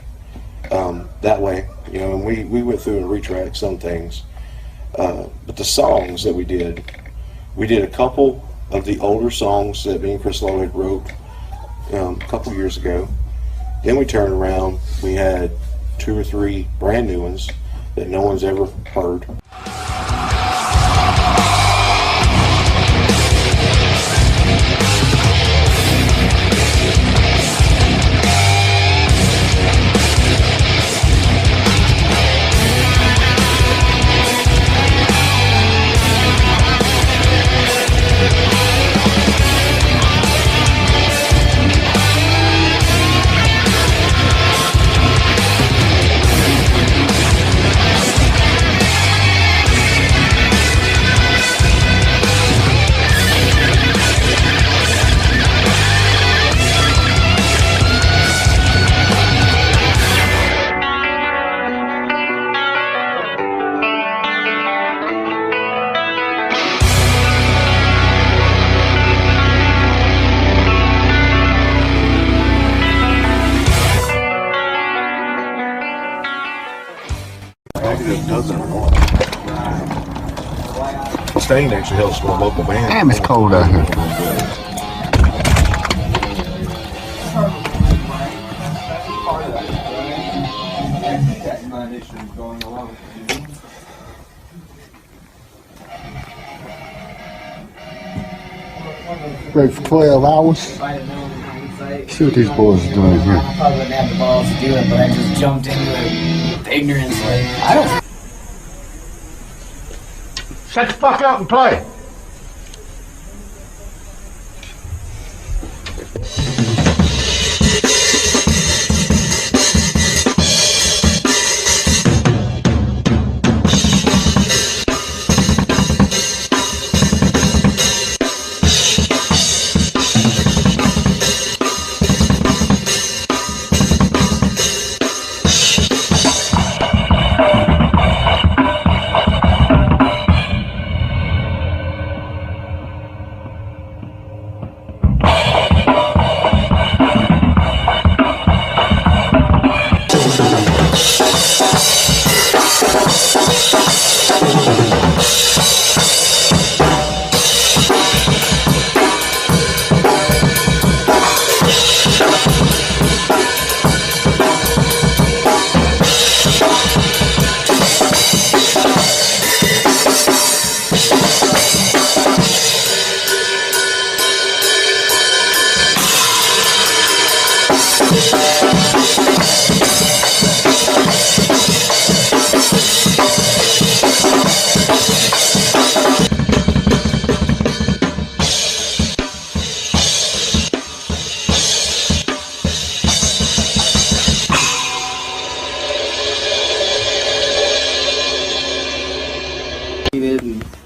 That way, you know, and we went through and retracked some things. But the songs that we did a couple of the older songs that me and Chris Lowe had wrote a couple years ago. Then we turned around, we had 2 or 3 brand new ones that no one's ever heard. Stain actually helps with a local band. Damn, it's cold out here. Played for 12 hours. See what these boys are doing here. I probably wouldn't have the balls to do it, but I just jumped into it with ignorance. Like, I don't. Shut the fuck up and play.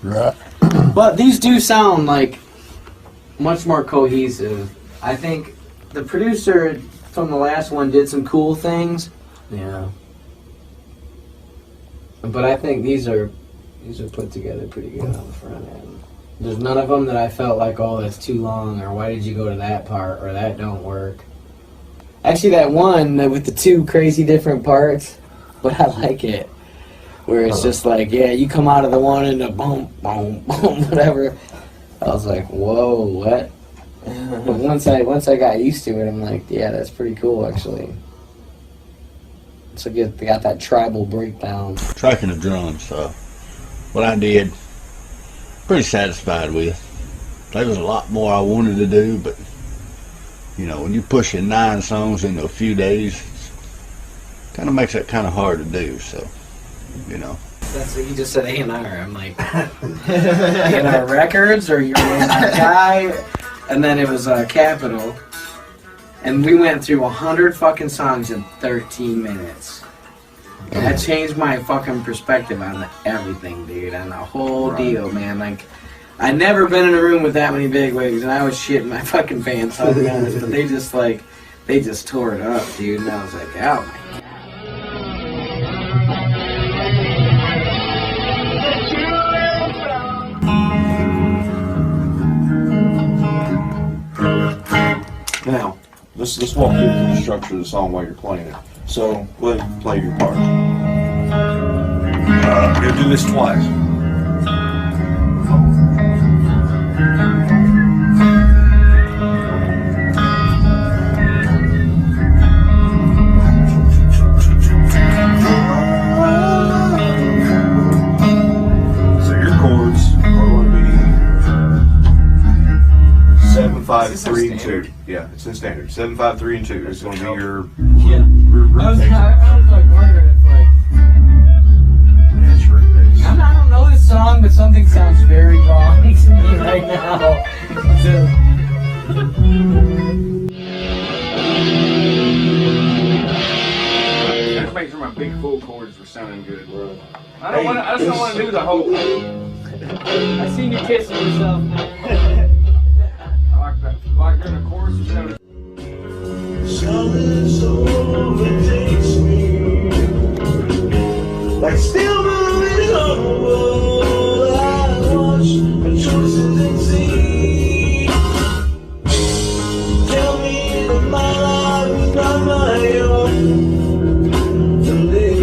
Right. But these do sound like much more cohesive. I think the producer from the last one did some cool things. Yeah. But I think these are put together pretty good on the front end. There's none of them that I felt like, oh, that's too long, or why did you go to that part, or that don't work. Actually, that one with the 2 crazy different parts, but I like it. Where it's just like, yeah, you come out of the one and the boom, boom, boom, whatever. I was like, whoa, what? But once I got used to it, I'm like, yeah, that's pretty cool, actually. So they got that tribal breakdown. Tracking the drums, what I did, pretty satisfied with. There was a lot more I wanted to do, but you know, when you're pushing 9 songs into a few days, it kind of makes that kind of hard to do. So, you know. That's what you just said, A&R. I'm like, A&R Records, or you're an A&R guy? And then it was Capitol. And we went through 100 fucking songs in 13 minutes. And that changed my fucking perspective on everything, dude, on the whole deal, man. Like, I'd never been in a room with that many bigwigs, and I was shitting my fucking pants, I'll be honest. But they just tore it up, dude, and I was like, oh my God. Now, let's walk through the structure of the song while you're playing it. So, go ahead and play your part. We're going to do this twice. So your chords are going to be 7, 5, 3, and 2. Yeah, it's in standard. 7, 5, 3, and 2. It's going to be your I was like wondering if like I don't know this song, but something sounds very wrong to me right now. Just make sure my big full chords were sounding good, bro. I just don't want to do the whole thing. I seen you kissing yourself. I like that. Like during the chorus, you sounded. Something overtakes me, like still moving onward. I watch my choices and see. Tell me that my life is not my own to live.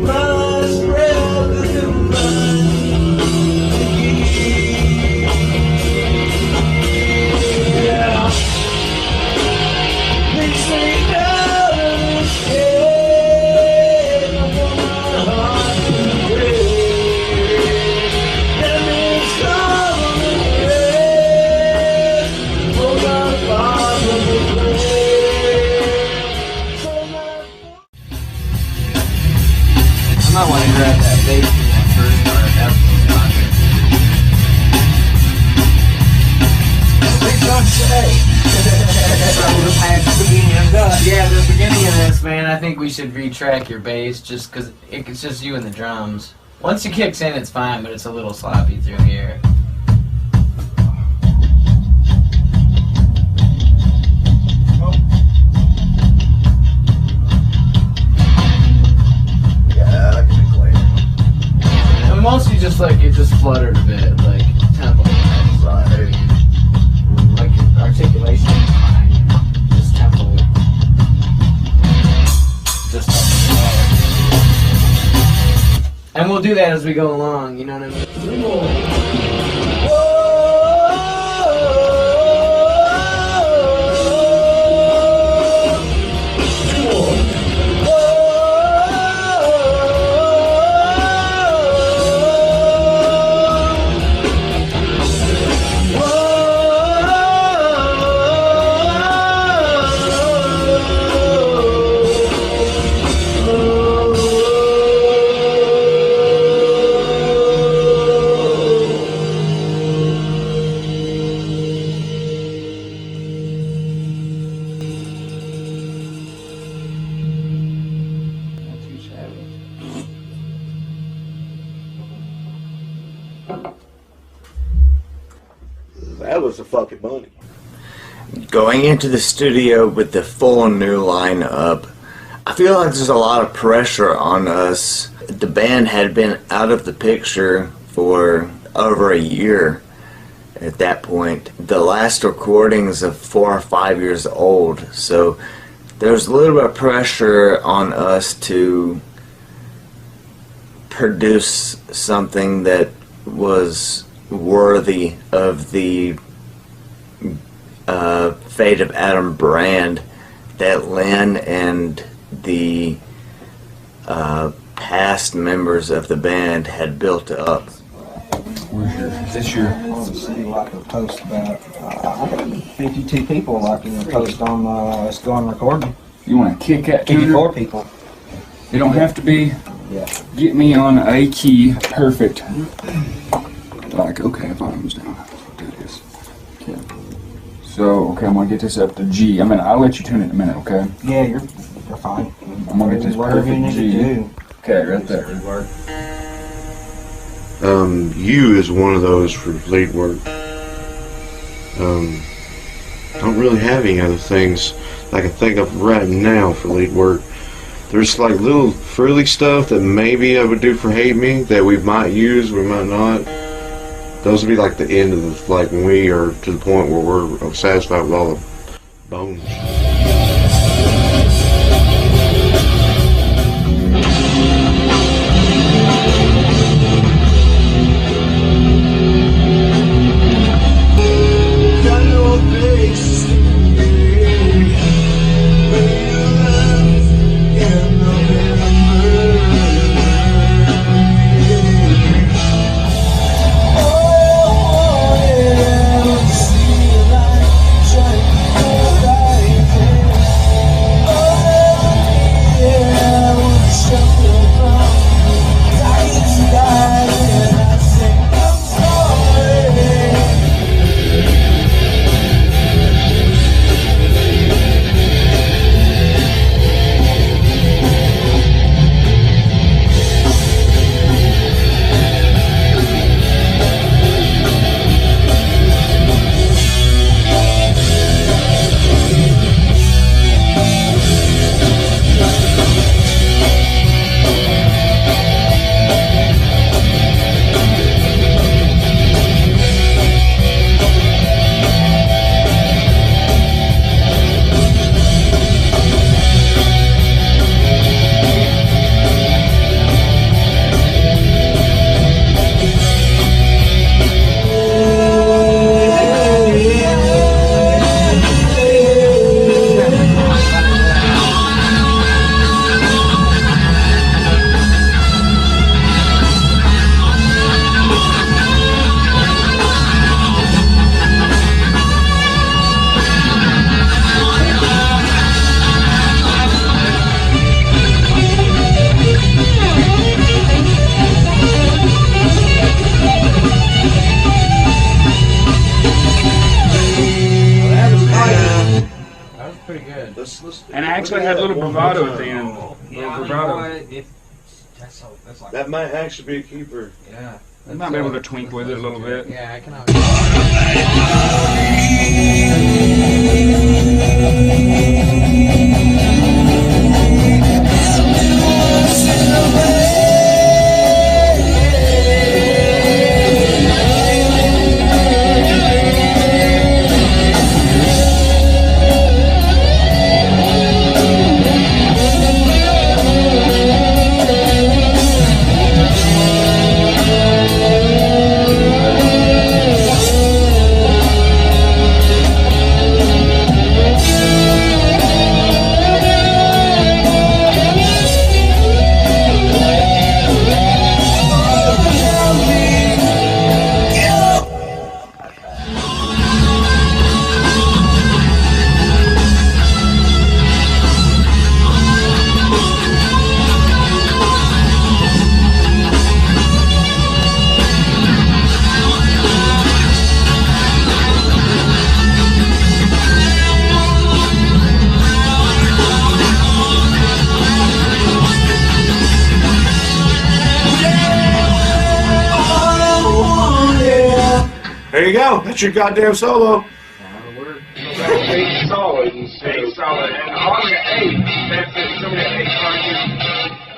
My last breath is in mine. I might want to grab that bass in that first part. That's yeah, the beginning of this, man, I think we should retrack your bass just because it's just you and the drums. Once it kicks in, it's fine, but it's a little sloppy through here. Yeah, I can play it. And mostly just like it just fluttered a bit, like tempo. Right. Like articulation is fine. Just tempo. Just and we'll do that as we go along, you know what I mean? That was the fucking money. Going into the studio with the full new lineup, I feel like there's a lot of pressure on us. The band had been out of the picture for over a year at that point. The last recordings of 4 or 5 years old, so there's a little bit of pressure on us to produce something that was worthy of the fate of Adam brand that Lynn and the past members of the band had built up. Is this your? I want to see like a post about 52 people liking the post on Let's Go on Recording. You want to kick that? 54 people. It don't have to be. Yeah. Get me on a key, perfect. Like okay, volume's down. Do this. Okay. So, okay, I'm gonna get this up to G. I mean, I'll let you tune it in a minute, okay? Yeah, you're fine. I'm gonna get this Whatever you perfect need G. to do. Okay, right there. You is one of those for lead work. Don't really have any other things I can think of right now for lead work. There's like little frilly stuff that maybe I would do for Hate Me that we might use, we might not. Those would be like the end of the, like when we are to the point where we're satisfied with all the bones. And I actually had a little bravado at the end. Yeah, Little bravado. That's like, That might actually be a keeper. yeah. I might be able to twink with it a little bit. Yeah, I can There you go. That's your goddamn solo. Eight solid. Eight solid. And on the eight, that's it. Some of that eight punches.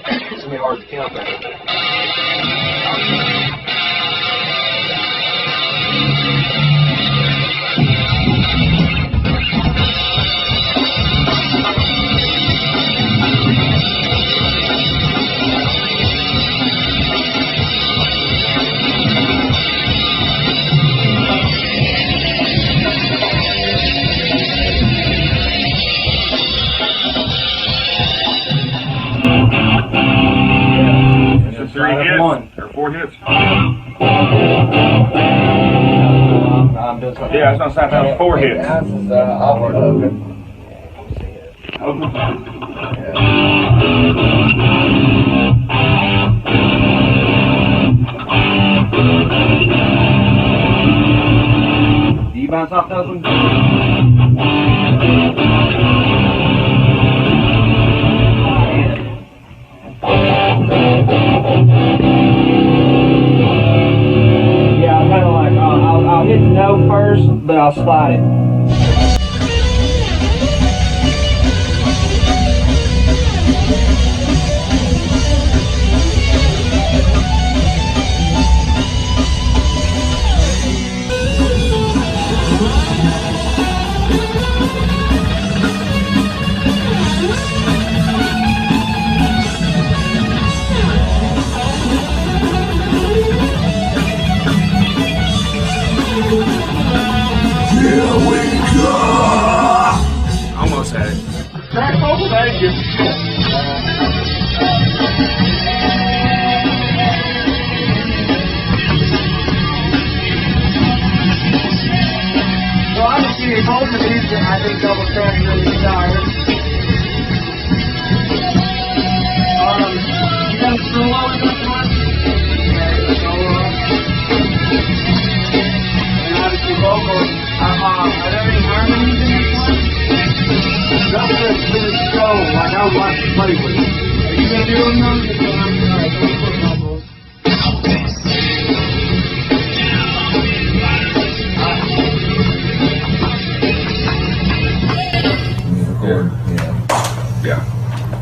It's going to be hard to count that. It's 3 hits or 4 hits. Yeah, it's not sound that was 4 hits. Do you bounce off those ones? I'll slide it. Almost had it. Thank you. Well, obviously, both of these, I think, double track really tired. You got a solo in this one? Yeah, solo. And obviously, vocals. Are there any harmonies in this one? Nothing that's really show, like I would like to play with. Are you gonna do them now? Alright, don't put vocals. Yeah.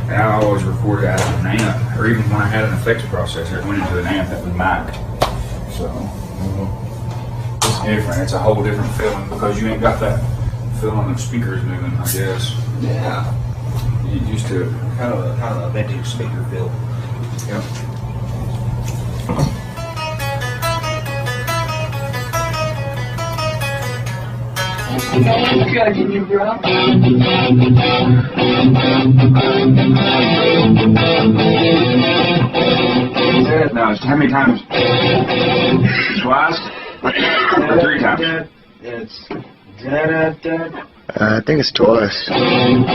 And I always recorded out of an amp, or even when I had an effects processor, it went into an amp that was mic'd. So it's different. It's a whole different feeling because you ain't got that feeling of speakers moving, I guess. Yeah. You used to Kind of a vintage speaker feel. yeah. Now, it's how many times? Twice? Or 3 times? It's da-da-da. I think it's twice. I'm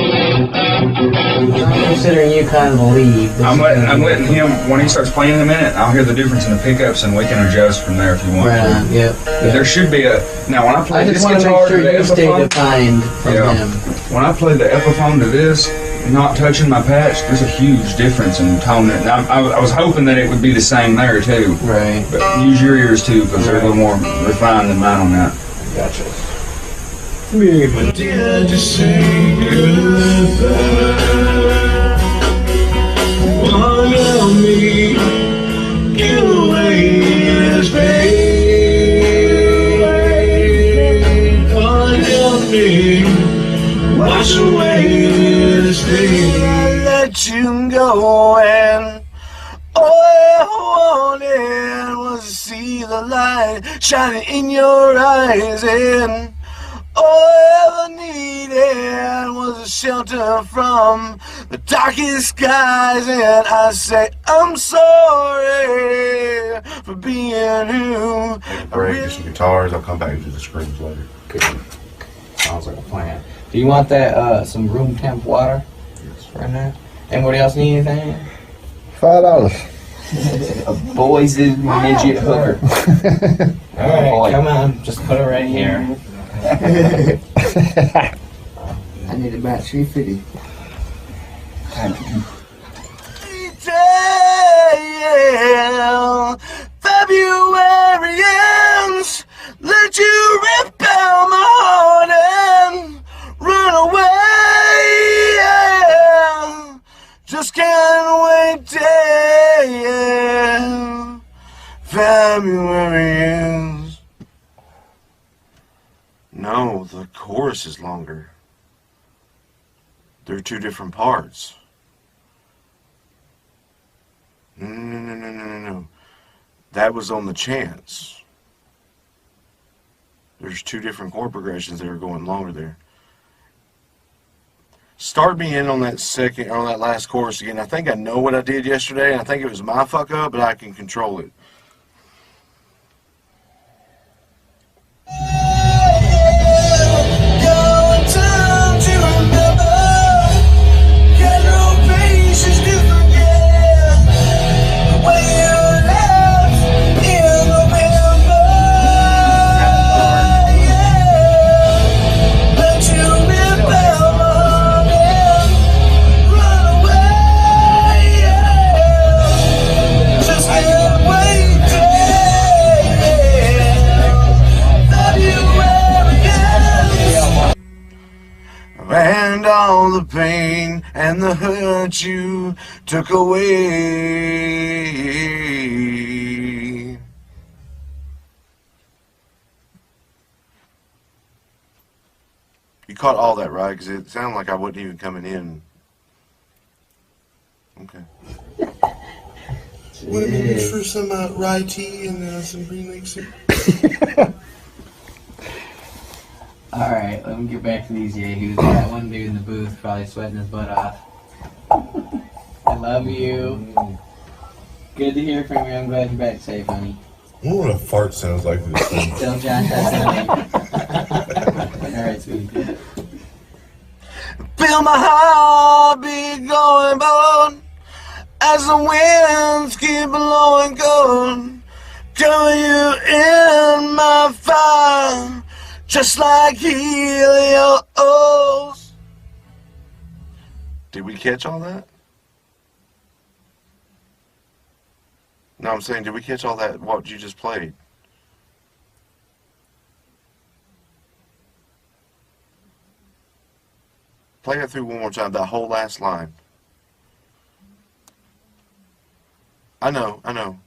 considering you kind of the lead. I'm letting him, when he starts playing in a minute, I'll hear the difference in the pickups and we can adjust from there if you want Right, to. yep. But there should be a, now when I play I this just want to guitar make to sure the you stay Epiphone, defined from him. when I play the Epiphone to this, not touching my patch, there's a huge difference in tone. Now, I was hoping that it would be the same there too. Right. But use your ears too, because they're a little more refined than mine on that. Gotcha. But did you say goodbye? One of me, get away as babe. One me, wash away as babe. I let you go and all I wanted was to see the light shining in your eyes, and all I ever needed was a shelter from the darkest skies. And I say I'm sorry for being who Break, get some guitars. I'll come back and do the screams later. Sounds like a plan. Do you want that some room temp water? Yes. Right now. Anybody else need anything? $5. A boys midget hooker. Alright, come on, just put it right here. I need about $3.50. February ends, let you rip out my heart and run away. Just can't wait till February ends. No, the chorus is longer. They're 2 different parts. No. That was on the chance. There's 2 different chord progressions that are going longer there. Start me in on that second, on that last chorus again. I think I know what I did yesterday. I think it was my fuck up, but I can control it. Just can't wait. the pain and the hurt you took away. You caught all that, right? Because it sounded like I wasn't even coming in. Okay. What do you need for some rye tea and some green leaf soup? Alright, let me get back to these yahoos. That one dude in the booth probably sweating his butt off. I love you. Good to hear from you. I'm glad you're back safe, honey. I wonder what a fart sounds like to this thing. Tell Josh that's Alright, sweetie. Feel my heart be going on as the winds keep blowing cold. Cover you in my fire, just like Helios. Did we catch all that? No, I'm saying, did we catch all that, what you just played? Play that through one more time, that whole last line. I know, I know.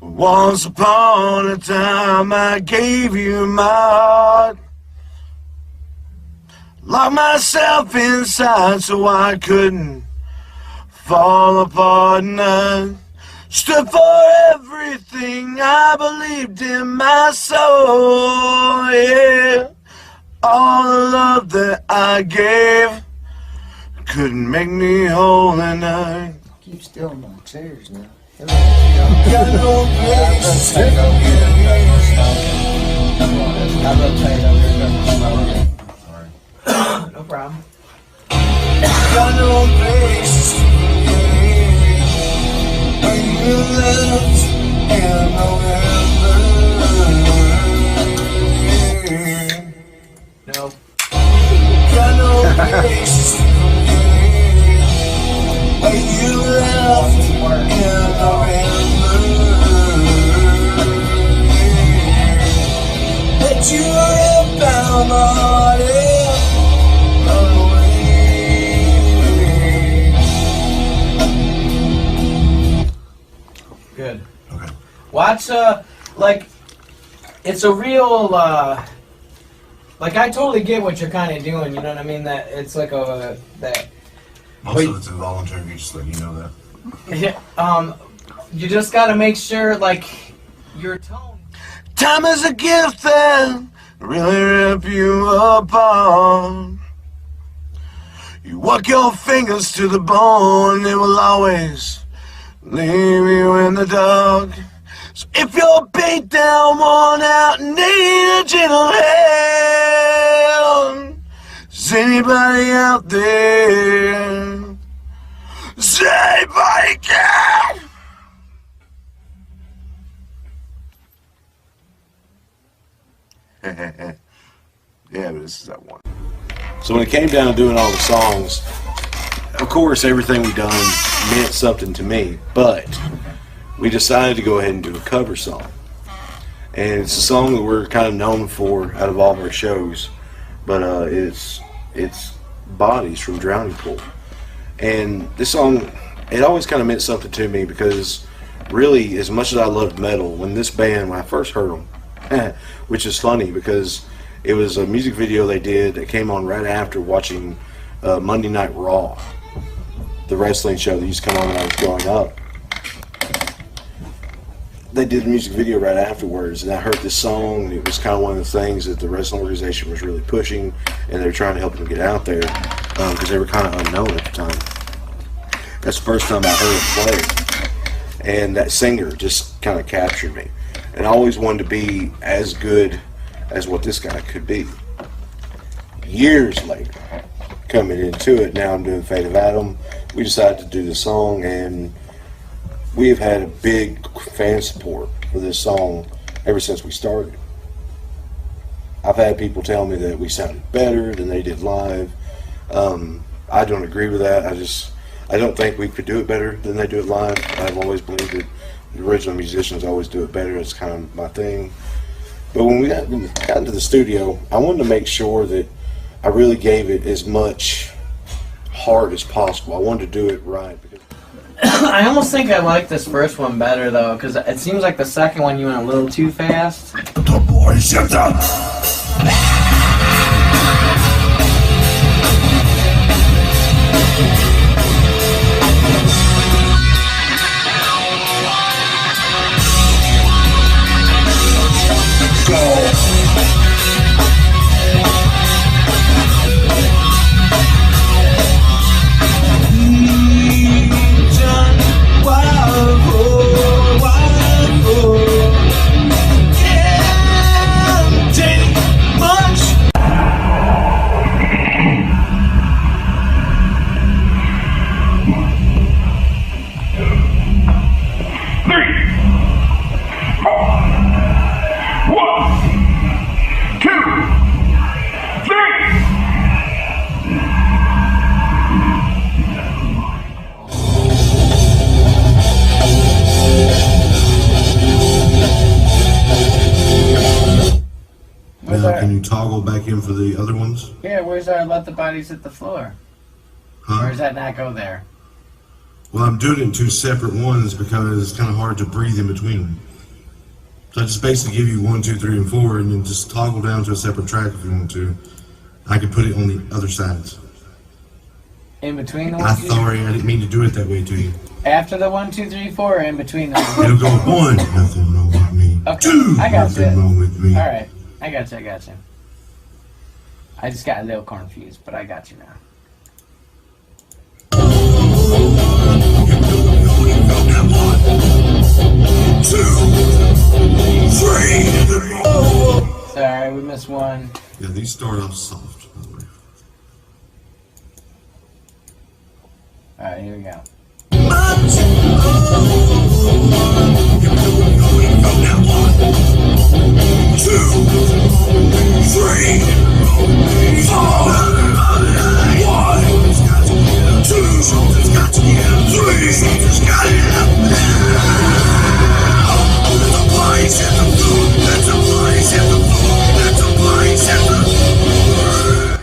Once upon a time I gave you my heart, locked myself inside so I couldn't fall apart, and I stood for everything I believed in my soul, yeah. All the love that I gave couldn't make me whole, and I Keep still in my chairs now. got no place to go. No problem. Got no place to go. When you left in November. No. Got no place to go. When you left in November. That you have found my heart away. Good. Okay. Watch, like, it's a real, like, I totally get what you're kind of doing, you know what I mean? That it's like that. Most of it's involuntary, just let you know that. Yeah, you just gotta make sure, like, your tone. Time is a gift that really rip you apart. You work your fingers to the bone, it will always leave you in the dark. So if you're beat down, worn out, and need a gentle hand, is anybody out there? Is anybody care? Yeah, but this is that one. So when it came down to doing all the songs, of course everything we done meant something to me, but we decided to go ahead and do a cover song. And it's a song that we're kind of known for out of all of our shows, but it's Bodies from Drowning Pool. And this song, it always kind of meant something to me because really, as much as I loved metal, when I first heard them, which is funny because it was a music video they did that came on right after watching Monday Night Raw, the wrestling show that used to come on when I was growing up. They did a music video right afterwards, and I heard this song, and it was kind of one of the things that the wrestling organization was really pushing, and they were trying to help them get out there because they were kind of unknown at the time. That's the first time I heard them play, and that singer just kind of captured me. And I always wanted to be as good as what this guy could be. Years later, coming into it, now I'm doing Fate of Adam, we decided to do the song, and we've had a big fan support for this song ever since we started. I've had people tell me that we sounded better than they did live. I don't agree with that. I don't think we could do it better than they do it live. I've always believed that the original musicians always do it better. It's kind of my thing. But when we got into the studio, I wanted to make sure that I really gave it as much heart as possible. I wanted to do it right. Because I almost think I like this first one better though, because it seems like the second one you went a little too fast. The boy shut up. Now, can you toggle back in for the other ones? Yeah, where's our let the bodies hit the floor? Huh? Or does that not go there? Well, I'm doing it in two separate ones because it's kind of hard to breathe in between. So I just basically give you 1, 2, 3, and 4, and then just toggle down to a separate track if you want to. I can put it on the other sides. In between the I'm one, two, sorry, I didn't mean to do it that way to you. after the 1, 2, 3, 4, or in between them? It'll go 1, nothing wrong with me. Okay, 2, I got nothing you. wrong with me. All right, I got you. I just got a little confused, but I got you now. Sorry, we missed one. Yeah, these start off soft, by the way. Alright, here we go.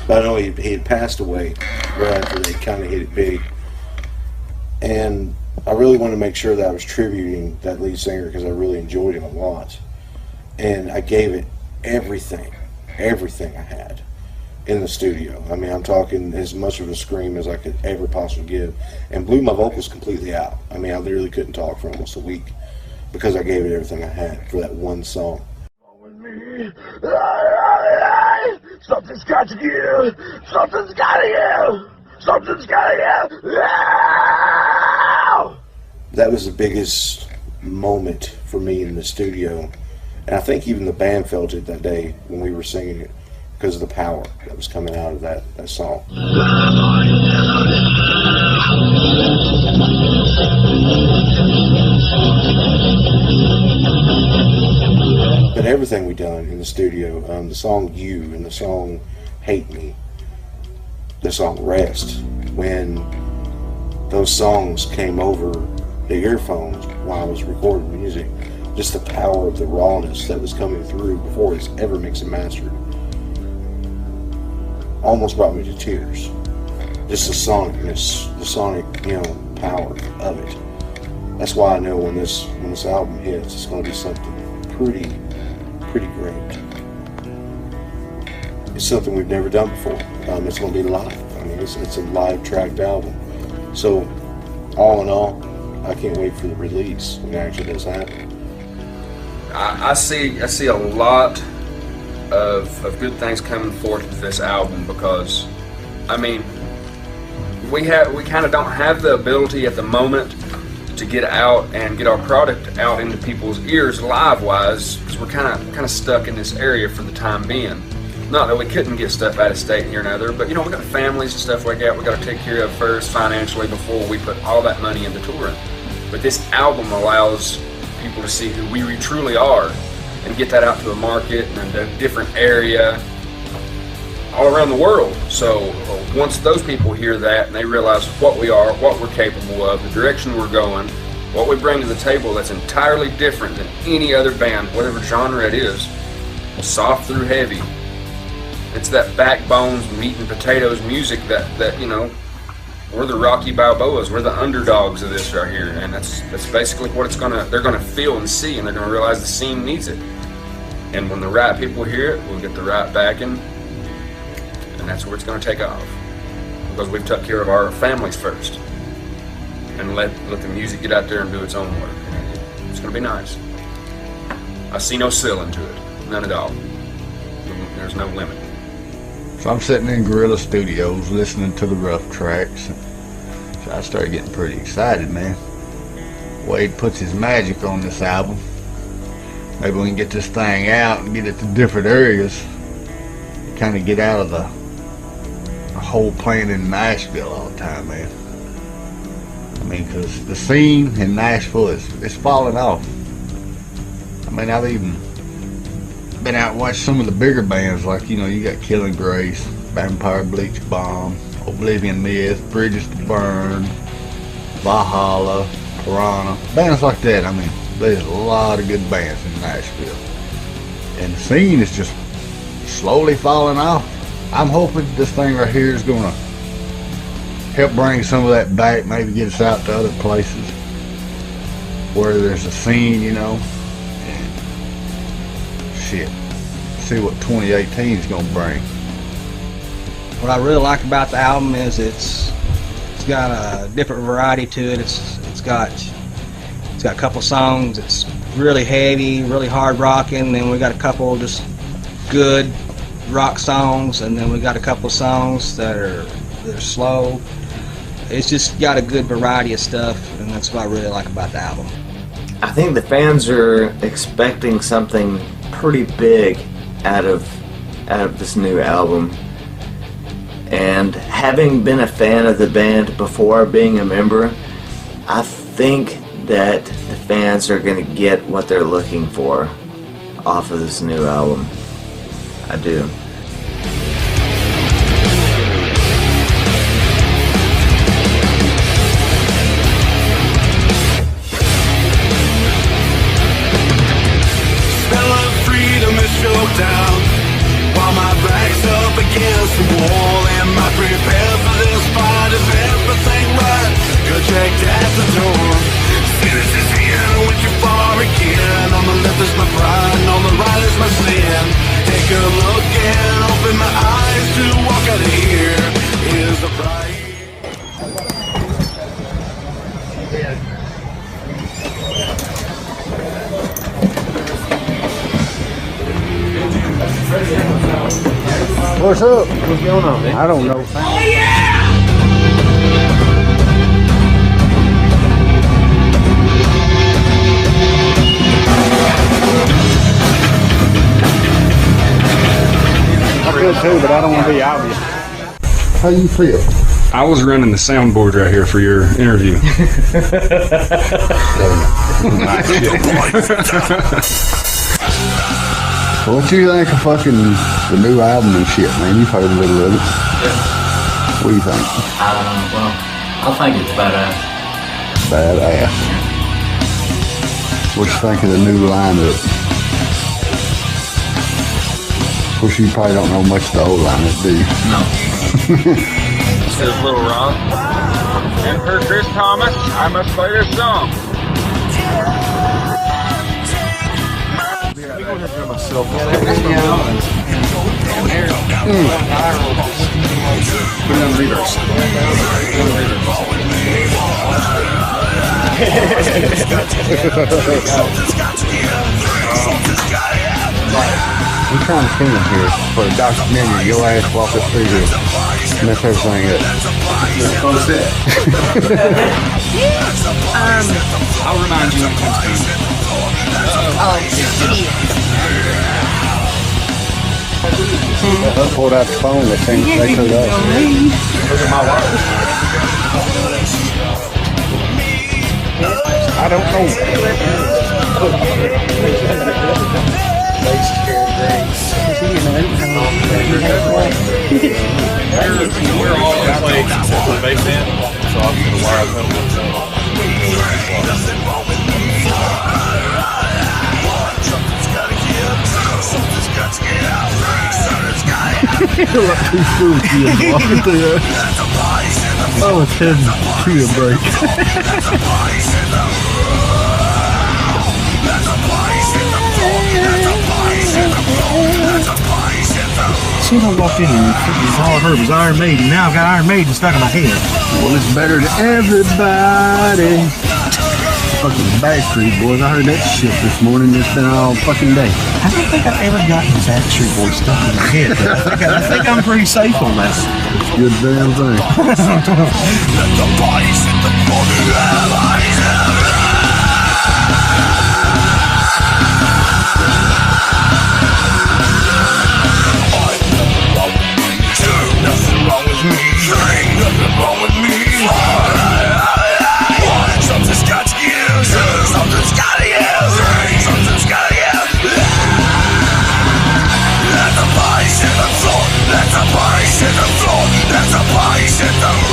But I know he had passed away right after they kind of hit it big. And I really wanted to make sure that I was tributing that lead singer because I really enjoyed him a lot. And I gave it everything I had in the studio. I mean, I'm talking as much of a scream as I could ever possibly give, and blew my vocals completely out. I mean, I literally couldn't talk for almost a week because I gave it everything I had for that one song. Something's got to give. Something's got to give. Something's got to give. That was the biggest moment for me in the studio. And I think even the band felt it that day when we were singing it because of the power that was coming out of that song. But everything we done in the studio, the song You and the song Hate Me, the song Rest, when those songs came over the earphones while I was recording music, just the power of the rawness that was coming through before it was ever mixed and mastered almost brought me to tears. Just the sonicness, the sonic, power of it. That's why I know when this album hits, it's going to be something pretty great. It's something we've never done before. It's going to be live. I mean, it's a live tracked album. So, all in all, I can't wait for the release when it actually does happen. I see a lot of good things coming forth with this album because, I mean, we kind of don't have the ability at the moment to get out and get our product out into people's ears live-wise because we're kind of stuck in this area for the time being. Not that we couldn't get stuff out of state here and there, but we got families and stuff like that we got to take care of first financially before we put all that money into touring. But this album allows people to see who we truly are and get that out to a market and a different area all around the world. So once those people hear that and they realize what we are, what we're capable of, the direction we're going, what we bring to the table that's entirely different than any other band, whatever genre it is, soft through heavy. It's that backbones, meat and potatoes music that we're the Rocky Balboas, we're the underdogs of this right here, and that's basically what they're gonna feel and see, and they're gonna realize the scene needs it. And when the right people hear it, we'll get the right backing, and that's where it's gonna take off. Because we've took care of our families first, and let the music get out there and do its own work. It's gonna be nice. I see no ceiling to it, none at all. There's no limit. So I'm sitting in Gorilla Studios listening to the rough tracks. So I started getting pretty excited, man. Wade puts his magic on this album. Maybe we can get this thing out and get it to different areas. Kind of get out of the whole playing in Nashville all the time, man. I mean, because the scene in Nashville is falling off. I mean, I've even been out and watched some of the bigger bands, like you got Killing Grace, Vampire Bleach Bomb, Oblivion Myth, Bridges to Burn, Valhalla, Piranha, bands like that. I mean, there's a lot of good bands in Nashville, and the scene is just slowly falling off. I'm hoping this thing right here is gonna help bring some of that back, maybe get us out to other places where there's a scene, shit, see what 2018 is gonna bring. What I really like about the album is it's got a different variety to it. It's got a couple songs that's really heavy, really hard rocking, then we got a couple just good rock songs, and then we got a couple songs that are slow. It's just got a good variety of stuff, and that's what I really like about the album. I think the fans are expecting something pretty big out of this new album, and having been a fan of the band before being a member, I think that the fans are going to get what they're looking for off of this new album. I do. Down while my back's up against the wall. Am I prepared for this fight? Is everything right? Good checked at the door. Sinners is in, went too far again. On the left is my pride, and on the right is my sin. Take a look and open my eyes to walk out of here. Is the pride. What's up? What's going on, man? I don't know. Oh, yeah! I feel too, but I don't want to be obvious. How you feel? I was running the soundboard right here for your interview. What you think of fucking the new album and shit, man? You've heard a little of it. Yeah. What do you think? Well, I think it's badass. Badass. What you think of the new lineup? Of course, you probably don't know much of the old lineup, do you? No. This is Little Rock. And for Chris Thomas, I must play this song. Myself. Put it on reverse. I'm trying to film here for a documentary. Your ass walk us through here. Mess everything up. What's that? I'll remind you when it comes to it. Oh, I pulled out the phone. They took us. Look at my wife. I don't know. We're all in place on the base end, so I'm going to wire up Oh, it's heading to a break. As soon as I walked in here, all I heard was Iron Maiden. Now I've got Iron Maiden stuck in my head. Well, it's better to everybody. Fucking Backstreet Boys. I heard that shit this morning. It's been all fucking day. I don't think I've ever gotten Backstreet Boys stuck in my head. I think I'm pretty safe on that. Good damn thing. Nothing wrong with me. Nothing wrong with me. Something's got to give. Something's got to give. Something's got to give. Let the bodies hit the floor. Let the bodies hit the floor. Let the bodies hit the floor.